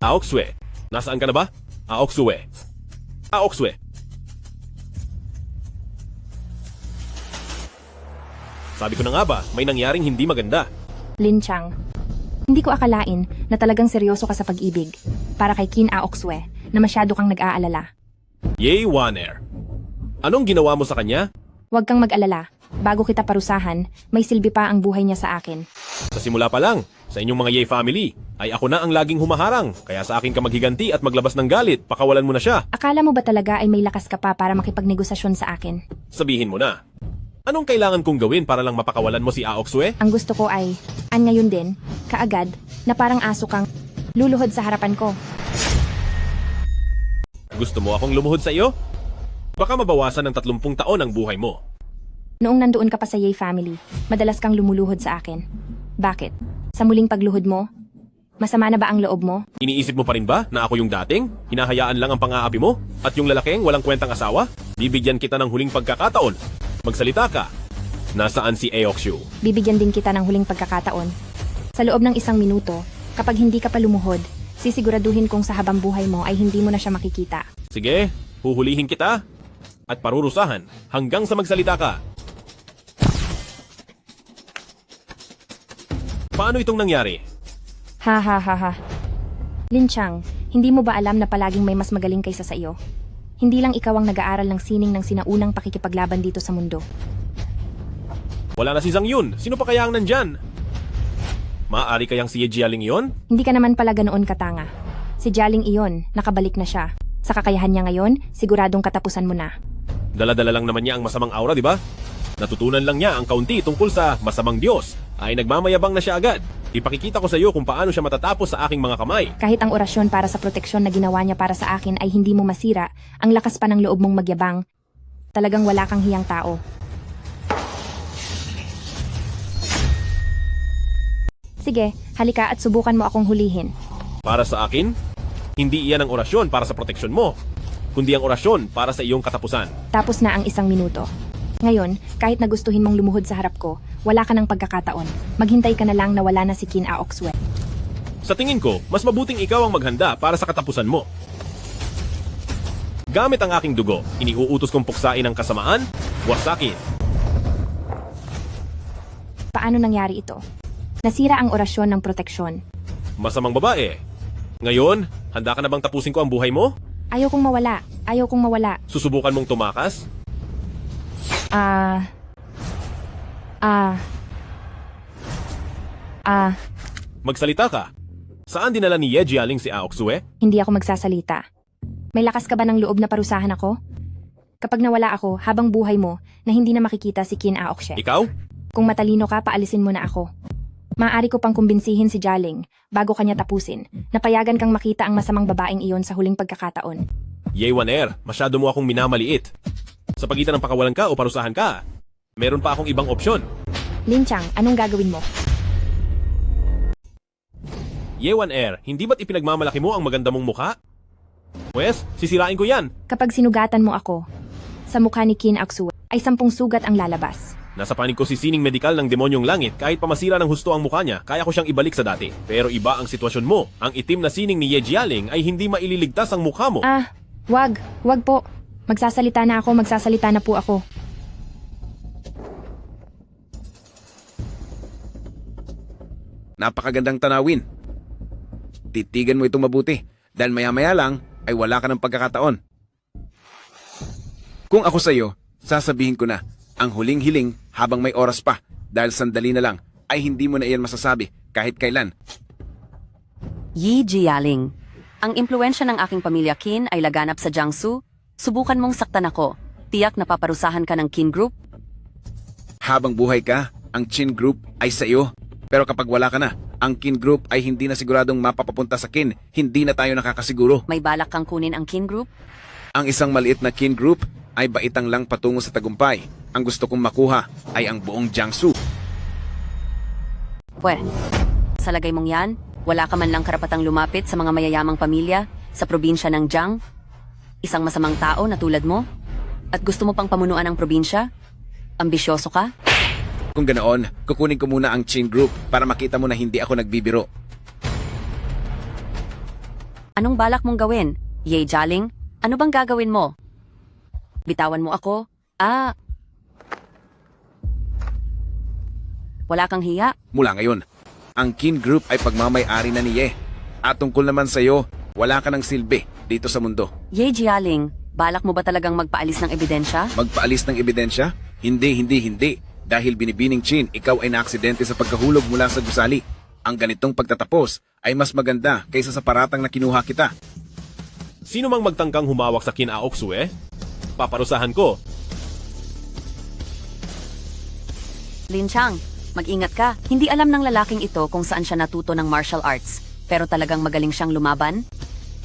Aoxue, nasaan ka na ba? Aoxue. Aoxue. Sabi ko na nga ba, may nangyaring hindi maganda. Lin Chang, hindi ko akalain na talagang seryoso ka sa pag-ibig para kay Qin Aoxue na masyado kang nag-aalala. Ye Waner. Anong ginawa mo sa kanya? Huwag kang mag-alala. Bago kita parusahan, may silbi pa ang buhay niya sa akin. Sa simula pa lang, sa inyong mga Ye family, ay ako na ang laging humaharang. Kaya sa akin ka maghiganti at maglabas ng galit, pakawalan mo na siya. Akala mo ba talaga ay may lakas ka pa para makipagnegosasyon sa akin? Sabihin mo na. Anong kailangan kong gawin para lang mapakawalan mo si Aoxue? Ang gusto ko ay, ngayon din, kaagad, na parang aso kang luluhod sa harapan ko. Gusto mo akong lumuhod sa iyo? Baka mabawasan ng 30 taon ang buhay mo. Noong nandoon ka pa sa Ye family, madalas kang lumuluhod sa akin. Bakit? Sa muling pagluhod mo? Masama na ba ang loob mo? Iniisip mo pa rin ba na ako yung dating? Hinahayaan lang ang pang-aapi mo? At yung lalaking walang kwentang asawa? Bibigyan kita ng huling pagkakataon. Magsalita ka. Nasaan si Aoxue? Bibigyan din kita ng huling pagkakataon. Sa loob ng 1 minuto, kapag hindi ka pa lumuhod, sisiguraduhin kong sa habang buhay mo ay hindi mo na siya makikita. Sige, huhulihin kita at parurusahan hanggang sa magsalita ka. Paano itong nangyari? Ha ha ha ha. Lin Chang, hindi mo ba alam na palaging may mas magaling kaysa sa iyo? Hindi lang ikaw ang nag-aaral ng sining ng sinaunang pakikipaglaban dito sa mundo. Wala na si Zhang Yun. Sino pa kaya ang nandyan? Maaari kayang si Ye Jialing yon? Hindi ka naman pala ganoon katanga. Si Jialing iyon, nakabalik na siya. Sa kakayahan niya ngayon, siguradong katapusan mo na. Dala-dala lang naman niya ang masamang aura, di ba? Natutunan lang niya ang kaunti tungkol sa masamang Diyos. Ay nagmamayabang na siya agad. Ipakikita ko sa iyo kung paano siya matatapos sa aking mga kamay. Kahit ang orasyon para sa proteksyon na ginawa niya para sa akin ay hindi mo masira, ang lakas pa ng loob mong magyabang. Talagang wala kang hiyang tao. Sige, halika at subukan mo akong hulihin. Para sa akin, hindi iyan ang orasyon para sa proteksyon mo, kundi ang orasyon para sa iyong katapusan. Tapos na ang 1 minuto. Ngayon, kahit nagustuhin mong lumuhod sa harap ko, wala ka ng pagkakataon. Maghintay ka na lang na wala na si Kin Aoksue. Sa tingin ko, mas mabuting ikaw ang maghanda para sa katapusan mo. Gamit ang aking dugo, iniuutos kong puksain ang kasamaan, wasakin. Paano nangyari ito? Nasira ang orasyon ng proteksyon. Masamang babae. Ngayon, handa ka na bang tapusin ko ang buhay mo? Ayaw kong mawala. Ayaw kong mawala. Susubukan mong tumakas? Magsalita ka. Saan dinala ni Ye Jialing si Aoksue? Hindi ako magsasalita. May lakas ka ba ng loob na parusahan ako? Kapag nawala ako, habang buhay mo, na hindi na makikita si Kin Aoksue. Ikaw? Kung matalino ka, paalisin mo na ako. Maaari ko pang kumbinsihin si Jialing, bago kanya tapusin, na payagan kang makita ang masamang babaeng iyon sa huling pagkakataon. Ye Wan-er, masyado mo akong minamaliit. Sa pagitan ng pakawalan ka o parusahan ka, meron pa akong ibang opsyon. Lin Chang, anong gagawin mo? Ye Wan-er, hindi ba't ipinagmamalaki mo ang maganda mong mukha? Pwes, sisirain ko yan. Kapag sinugatan mo ako, sa mukha ni Kin Aoksue ay 10 sugat ang lalabas. Nasa panig ko si sining medikal ng demonyong langit, kahit pamasira ng husto ang mukha niya, kaya ko siyang ibalik sa dati. Pero iba ang sitwasyon mo. Ang itim na sining ni Ye Jialing ay hindi maililigtas ang mukha mo. Wag po. Magsasalita na po ako. Napakagandang tanawin. Titigan mo itong mabuti dahil maya-maya lang ay wala ka ng pagkakataon. Kung ako sa'yo, sasabihin ko na ang huling hiling habang may oras pa dahil sandali na lang ay hindi mo na iyan masasabi kahit kailan. Yi Jialing, ang impluensya ng aking pamilya Qin ay laganap sa Jiangsu. Subukan mong saktan ako. Tiyak na paparusahan ka ng Qin Group. Habang buhay ka, ang Qin Group ay sa iyo. Pero kapag wala ka na, ang Qin Group ay hindi na siguradong mapapapunta sa Qin. Hindi na tayo nakakasiguro. May balak kang kunin ang Qin Group? Ang isang maliit na Qin Group ay baitang lang patungo sa tagumpay. Ang gusto kong makuha ay ang buong Jiangsu. Sa lagay mong yan, wala ka man lang karapatang lumapit sa mga mayayamang pamilya sa probinsya ng Jiang. Isang masamang tao na tulad mo? At gusto mo pang pamunuan ang probinsya? Ambisyoso ka? Kung ganoon, kukunin ko muna ang Qin Group para makita mo na hindi ako nagbibiro. Anong balak mong gawin? Ye Jialing, ano bang gagawin mo? Bitawan mo ako? Wala kang hiya? Mula ngayon, ang Qin Group ay pagmamay-ari na ni Ye. At tungkol naman sa iyo, wala ka ng silbi dito sa mundo. Ye Jialing, balak mo ba talagang magpaalis ng ebidensya? Magpaalis ng ebidensya? Hindi. Dahil binibining Qin, ikaw ay naaksidente sa pagkahulog mula sa gusali. Ang ganitong pagtatapos ay mas maganda kaysa sa paratang na kinuha kita. Sino mang magtangkang humawak sa Kin Aoksue, paparusahan ko. Lin Chang, mag-ingat ka. Hindi alam ng lalaking ito kung saan siya natuto ng martial arts. Pero talagang magaling siyang lumaban?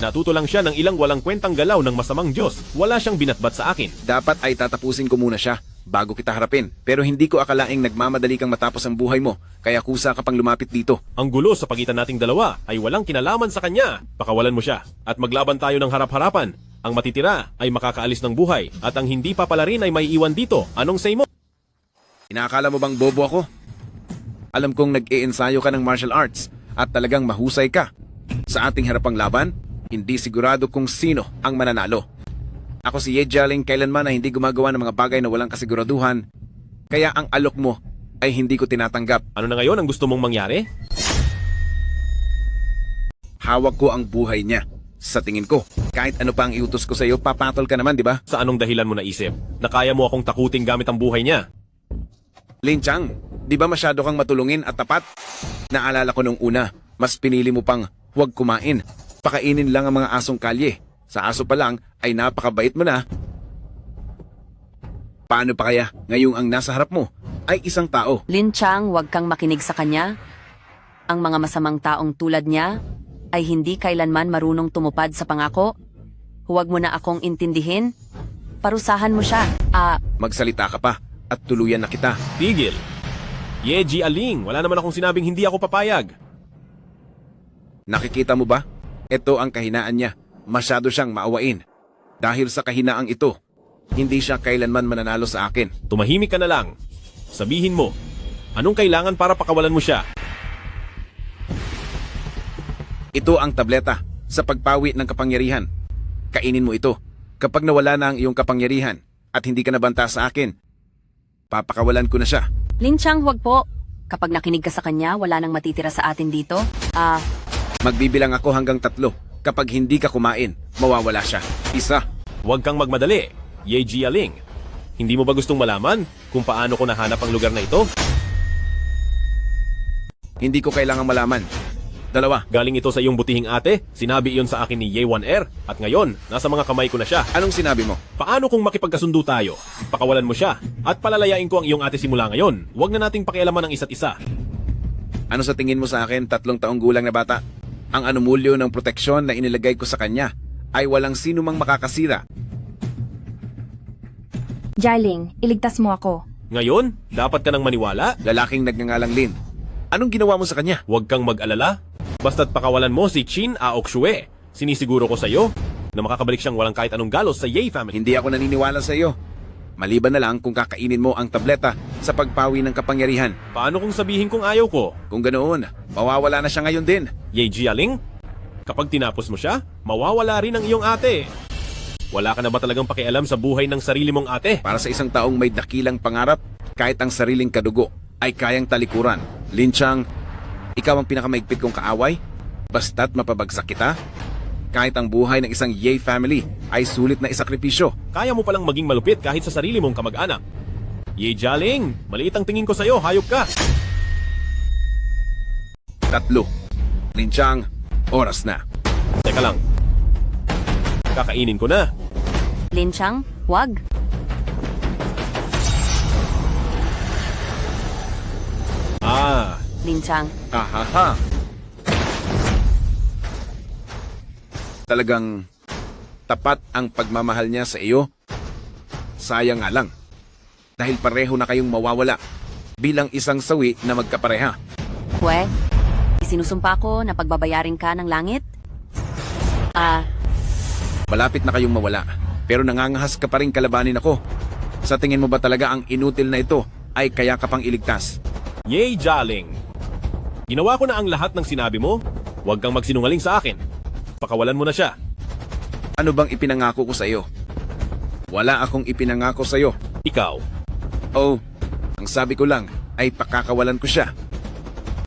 Natuto lang siya ng ilang walang kwentang galaw ng masamang Diyos. Wala siyang binatbat sa akin. Dapat ay tatapusin ko muna siya bago kita harapin. Pero hindi ko akalaing nagmamadali kang matapos ang buhay mo, kaya kusa ka pang lumapit dito. Ang gulo sa pagitan nating dalawa ay walang kinalaman sa kanya. Pakawalan mo siya at maglaban tayo ng harap-harapan. Ang matitira ay makakaalis ng buhay at ang hindi papala rin ay may iwan dito. Anong say mo? Inaakala mo bang bobo ako? Alam kong nag-iensayo ka ng martial arts at talagang mahusay ka. Sa ating harapang laban, hindi sigurado kung sino ang mananalo. Ako si Ye Jialing kailanman na hindi gumagawa ng mga bagay na walang kasiguraduhan. Kaya ang alok mo ay hindi ko tinatanggap. Ano na ngayon ang gusto mong mangyari? Hawak ko ang buhay niya. Sa tingin ko, kahit ano pa ang iutos ko sa iyo, papatol ka naman, di ba? Sa anong dahilan mo naisip na kaya mo akong takuting gamit ang buhay niya? Lin Chang, di ba masyado kang matulungin at tapat? Naalala ko nung una, mas pinili mo pang huwag kumain. Pakainin lang ang mga asong kalye. Sa aso pa lang ay napakabait mo na. Paano pa kaya ngayong ang nasa harap mo ay isang tao? Lin Chang, huwag kang makinig sa kanya. Ang mga masamang taong tulad niya ay hindi kailanman marunong tumupad sa pangako. Huwag mo na akong intindihin. Parusahan mo siya. Magsalita ka pa at tuluyan na kita. Tigil! Ye Jialing, wala naman akong sinabing hindi ako papayag. Nakikita mo ba? Ito ang kahinaan niya. Masyado siyang maawain. Dahil sa kahinaang ito, Hindi siya kailanman mananalo sa akin. Tumahimik ka na lang. Sabihin mo, anong kailangan para pakawalan mo siya? Ito ang tableta sa pagpawi ng kapangyarihan. Kainin mo ito. Kapag nawala na ang iyong kapangyarihan at hindi ka nabanta sa akin, papakawalan ko na siya. Lin Chang, huwag po. Kapag nakinig ka sa kanya, wala nang matitira sa atin dito. Magbibilang ako hanggang 3. Kapag hindi ka kumain, mawawala siya. 1. Huwag kang magmadali, Ye Jialing. Hindi mo ba gustong malaman kung paano ko nahanap ang lugar na ito? Hindi ko kailangang malaman. 2. Galing ito sa iyong butihing ate, sinabi iyon sa akin ni Ye Wan Er, at ngayon, nasa mga kamay ko na siya. Anong sinabi mo? Paano kung makipagkasundo tayo? Pakawalan mo siya, at palalayain ko ang iyong ate simula ngayon. Huwag na nating pakialaman ang isa't isa. Ano sa tingin mo sa akin, 3 taong gulang na bata? Ang anumulyo ng proteksyon na inilagay ko sa kanya ay walang sino mang makakasira. Jialing, iligtas mo ako. Ngayon, dapat ka nang maniwala? Lalaking nagngangalang Lin. Anong ginawa mo sa kanya? Huwag kang mag-alala. Basta't pakawalan mo si Qin Aokshue. Sinisiguro ko sa iyo na makakabalik siyang walang kahit anong galos sa Ye family. Hindi ako naniniwala sa iyo. Maliban na lang kung kakainin mo ang tableta sa pagpawi ng kapangyarihan. Paano kung sabihin kong ayaw ko? Kung ganoon, mawawala na siya ngayon din. Ye Jialing, kapag tinapos mo siya, mawawala rin ang iyong ate. Wala ka na ba talagang pakialam sa buhay ng sarili mong ate? Para sa isang taong may dakilang pangarap, kahit ang sariling kadugo ay kayang talikuran. Lin Chang, ikaw ang pinakamaigpit kong kaaway? Basta't mapabagsak kita? Kahit ang buhay ng isang Ye family ay sulit na isakripisyo. Kaya mo palang maging malupit kahit sa sarili mong kamag-anak. Ye Jialing, maliit ang tingin ko sa iyo, hayop ka. 3. Lin Chang, oras na. Teka lang. Kakainin ko na. Lin Chang, wag. Lin Chang, Ahaha. Talagang tapat ang pagmamahal niya sa iyo. Sayang nga lang. Dahil pareho na kayong mawawala bilang isang sawi na magkapareha. pwe, isinusumpa ko na pagbabayarin ka ng langit? Malapit na kayong mawala, pero nangangahas ka pa rin kalabanin ako. Sa tingin mo ba talaga ang inutil na ito ay kaya ka pang iligtas? Ye Jialing, ginawa ko na ang lahat ng sinabi mo. Huwag kang magsinungaling sa akin. Pakawalan mo na siya. Ano bang ipinangako ko sa iyo? Wala akong ipinangako sa iyo. Ikaw, Oh, ang sabi ko lang ay pakakawalan ko siya.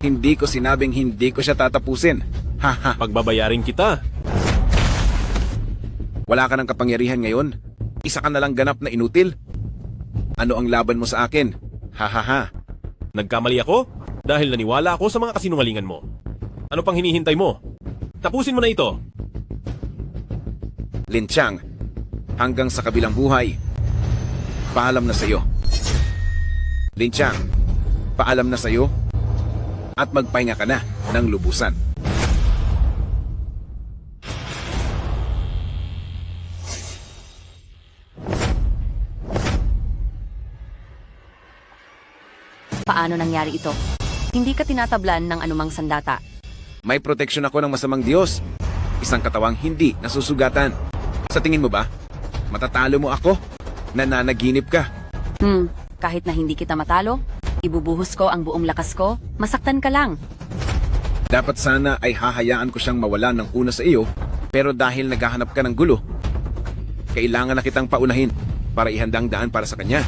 Hindi ko sinabing hindi ko siya tatapusin. Haha, pagbabayarin kita. wala ka ng kapangyarihan ngayon. Isa ka na lang ganap na inutil. Ano ang laban mo sa akin? Hahaha. Nagkamali ako dahil naniwala ako sa mga kasinungalingan mo. Ano pang hinihintay mo? Tapusin mo na ito. Lin Chang, hanggang sa kabilang buhay, paalam na sa iyo. Lin Chang, paalam na sa iyo at magpahinga ka na ng lubusan. Paano nangyari ito? Hindi ka tinatablan ng anumang sandata. May proteksyon ako ng masamang Diyos. Isang katawang hindi nasusugatan. Sa tingin mo ba, matatalo mo ako? Nananaginip ka. Kahit na hindi kita matalo, ibubuhos ko ang buong lakas ko, masaktan ka lang. Dapat sana ay hahayaan ko siyang mawala ng una sa iyo, pero dahil naghahanap ka ng gulo, kailangan na kitang paunahin para ihandang daan para sa kanya.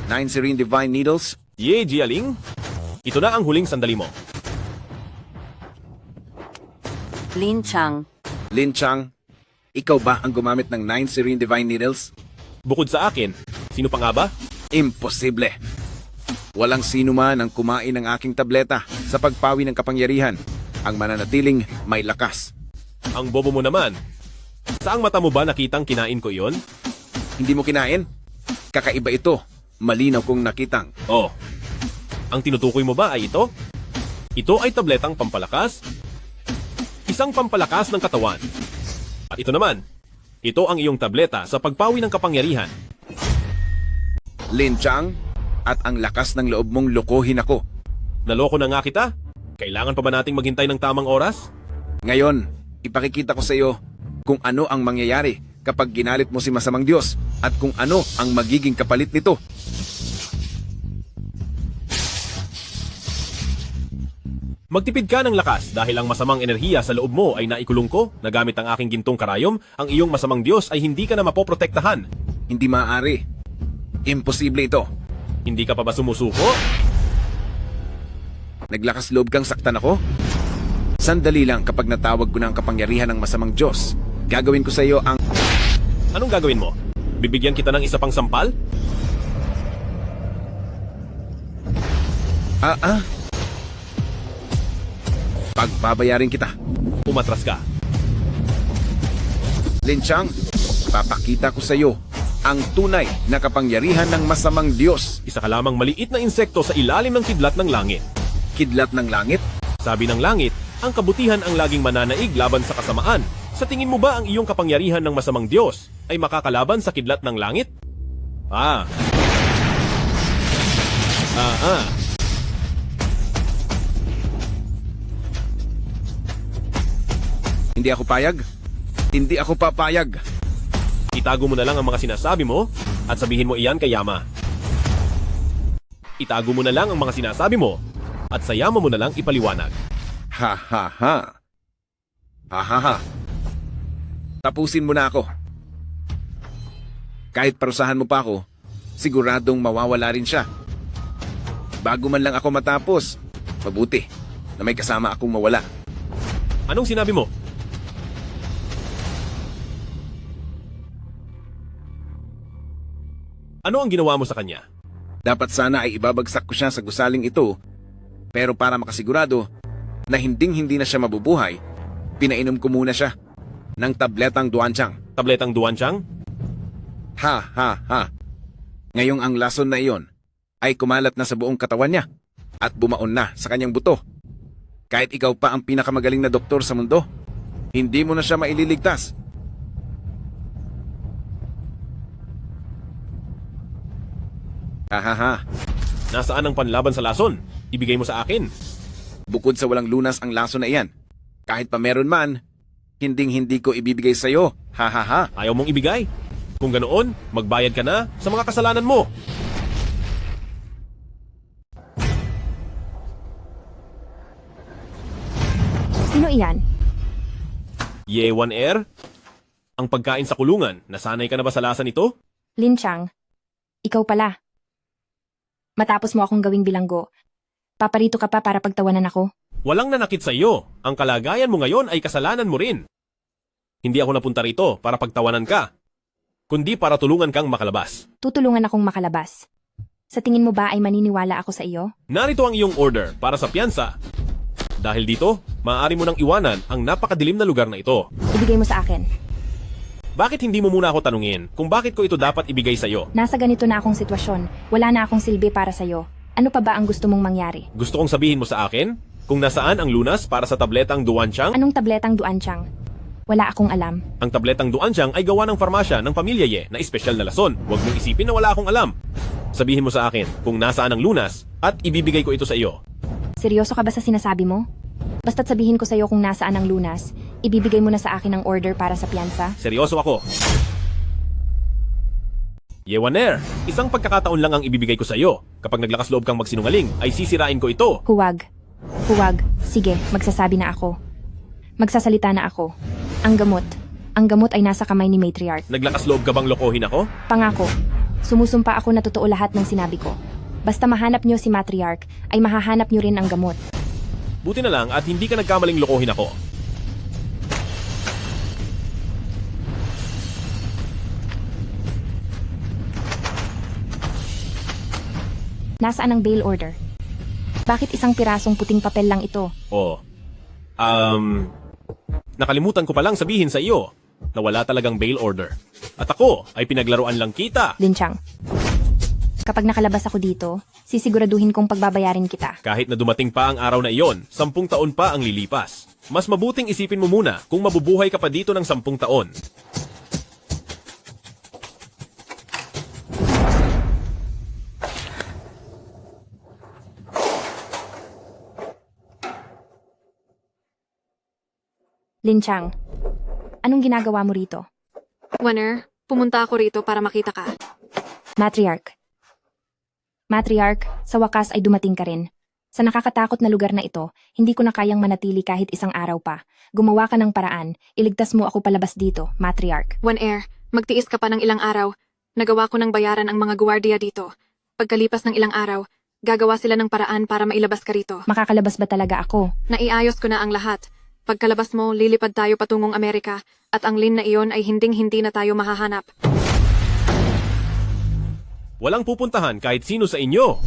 9 serene divine needles. Ye Jialing, ito na ang huling sandali mo. Lin Chang, Lin Chang, ikaw ba ang gumamit ng 9 serene divine needles? Bukod sa akin, sino pa nga ba? Imposible. Walang sino man ang kumain ng aking tableta sa pagpawi ng kapangyarihan ang mananatiling may lakas. Ang bobo mo naman. Saang mata mo ba nakitang kinain ko iyon? Hindi mo kinain? Kakaiba ito. Malinaw kong nakitang. Oh, ang tinutukoy mo ba ay ito? Ito ay tabletang pampalakas? Isang pampalakas ng katawan. At ito naman, ito ang iyong tableta sa pagpawi ng kapangyarihan. Lin Chang, at ang lakas ng loob mong lokohin ako. Naloko na nga kita? Kailangan pa ba nating maghintay ng tamang oras? Ngayon, Ipakikita ko sa iyo kung ano ang mangyayari kapag ginalit mo si masamang Diyos at kung ano ang magiging kapalit nito. Magtipid ka ng lakas dahil ang masamang enerhiya sa loob mo ay naikulong ko na gamit ang aking gintong karayom, ang iyong masamang Diyos ay hindi ka na mapoprotektahan. Hindi maaari. Imposible ito. Hindi ka pa ba sumusuko? Naglakas loob kang saktan ako? Sandali lang kapag natawag ko na ang kapangyarihan ng masamang Diyos. Gagawin ko sa iyo ang... Anong gagawin mo? Bibigyan kita ng isa pang sampal? Pagbabayarin kita. Umatras ka. Linchang, papakita ko sa iyo ang tunay na kapangyarihan ng masamang Diyos. Isa ka lamang maliit na insekto sa ilalim ng kidlat ng langit. Kidlat ng langit? Sabi ng langit, ang kabutihan ang laging mananaig laban sa kasamaan. Sa tingin mo ba ang iyong kapangyarihan ng masamang Diyos ay makakalaban sa kidlat ng langit? Hindi ako payag? Hindi ako papayag. Itago mo na lang ang mga sinasabi mo at sabihin mo iyan kay Yama. Itago mo na lang ang mga sinasabi mo at sa Yama mo na lang ipaliwanag. Ha ha ha. Ha ha ha. Tapusin mo na ako. Kahit parusahan mo pa ako, siguradong mawawala rin siya. Bago man lang ako matapos, mabuti na may kasama akong mawala. Anong sinabi mo? Ano ang ginawa mo sa kanya? Dapat sana ay ibabagsak ko siya sa gusaling ito, pero para makasigurado na hinding-hindi na siya mabubuhay, pinainom ko muna siya ng tabletang duanchang. Tabletang duanchang? Ha ha ha. Ngayong ang lason na iyon ay kumalat na sa buong katawan niya at bumaon na sa kanyang buto. Kahit ikaw pa ang pinakamagaling na doktor sa mundo, hindi mo na siya maililigtas. Ha ha ha. Nasaan ang panlaban sa lason? Ibigay mo sa akin. Bukod sa walang lunas ang lason na iyan, kahit pa meron man, hinding-hindi ko ibibigay sa iyo. Ha ha ha. Ayaw mong ibigay? Kung ganoon, magbayad ka na sa mga kasalanan mo. Sino iyan? Yewan Air? Ang pagkain sa kulungan, nasanay ka na ba sa lasa nito? Lin Chang, ikaw pala. Matapos mo akong gawing bilanggo, paparito ka pa para pagtawanan ako. Walang nanakit sa iyo. Ang kalagayan mo ngayon ay kasalanan mo rin. Hindi ako napunta rito para pagtawanan ka, kundi para tulungan kang makalabas. Tutulungan akong makalabas. Sa tingin mo ba ay maniniwala ako sa iyo? Narito ang iyong order para sa piyansa. Dahil dito, maaari mo nang iwanan ang napakadilim na lugar na ito. Ibigay mo sa akin. Bakit hindi mo muna ako tanungin kung bakit ko ito dapat ibigay sa iyo? Nasa ganito na akong sitwasyon. Wala na akong silbi para sa iyo. Ano pa ba ang gusto mong mangyari? Gusto kong sabihin mo sa akin kung nasaan ang lunas para sa tabletang duanchang? Anong tabletang duanchang? Wala akong alam. Ang tabletang duanchang ay gawa ng farmasya ng pamilya Ye na espesyal na lason. Huwag mong isipin na wala akong alam. Sabihin mo sa akin kung nasaan ang lunas at ibibigay ko ito sa iyo. Seryoso ka ba sa sinasabi mo? Basta't sabihin ko sa iyo kung nasaan ang lunas, ibibigay mo na sa akin ang order para sa piyansa? Seryoso ako. Yewaner, isang pagkakataon lang ang ibibigay ko sa iyo. Kapag naglakas loob kang magsinungaling, ay sisirain ko ito. Huwag. Huwag. Sige, magsasabi na ako. Magsasalita na ako. Ang gamot. Ang gamot ay nasa kamay ni Matriarch. Naglakas loob ka bang lokohin ako? Pangako. Sumusumpa ako na totoo lahat ng sinabi ko. Basta mahanap niyo si Matriarch, ay mahahanap niyo rin ang gamot. Buti na lang at hindi ka nagkamaling lokohin ako. Nasaan ang bail order? Bakit isang pirasong puting papel lang ito? Nakalimutan ko palang sabihin sa iyo na wala talagang bail order. At ako ay pinaglaruan lang kita. Lin Chang, kapag nakalabas ako dito, sisiguraduhin kong pagbabayarin kita. Kahit na dumating pa ang araw na iyon, 10 taon pa ang lilipas. Mas mabuting isipin mo muna kung mabubuhay ka pa dito ng 10 taon. Lin Chang, anong ginagawa mo rito? Wanner, pumunta ako rito para makita ka. Matriarch. Matriarch, sa wakas ay dumating ka rin. Sa nakakatakot na lugar na ito, hindi ko na kayang manatili kahit isang araw pa. Gumawa ka ng paraan, iligtas mo ako palabas dito, Matriarch. Wanner, magtiis ka pa ng ilang araw. Nagawa ko ng bayaran ang mga guwardiya dito. Pagkalipas ng ilang araw, gagawa sila ng paraan para mailabas ka rito. Makakalabas ba talaga ako? Naiayos ko na ang lahat. Pagkalabas mo, lilipad tayo patungong Amerika at ang Lin na iyon ay hinding-hindi na tayo mahahanap. Walang pupuntahan kahit sino sa inyo.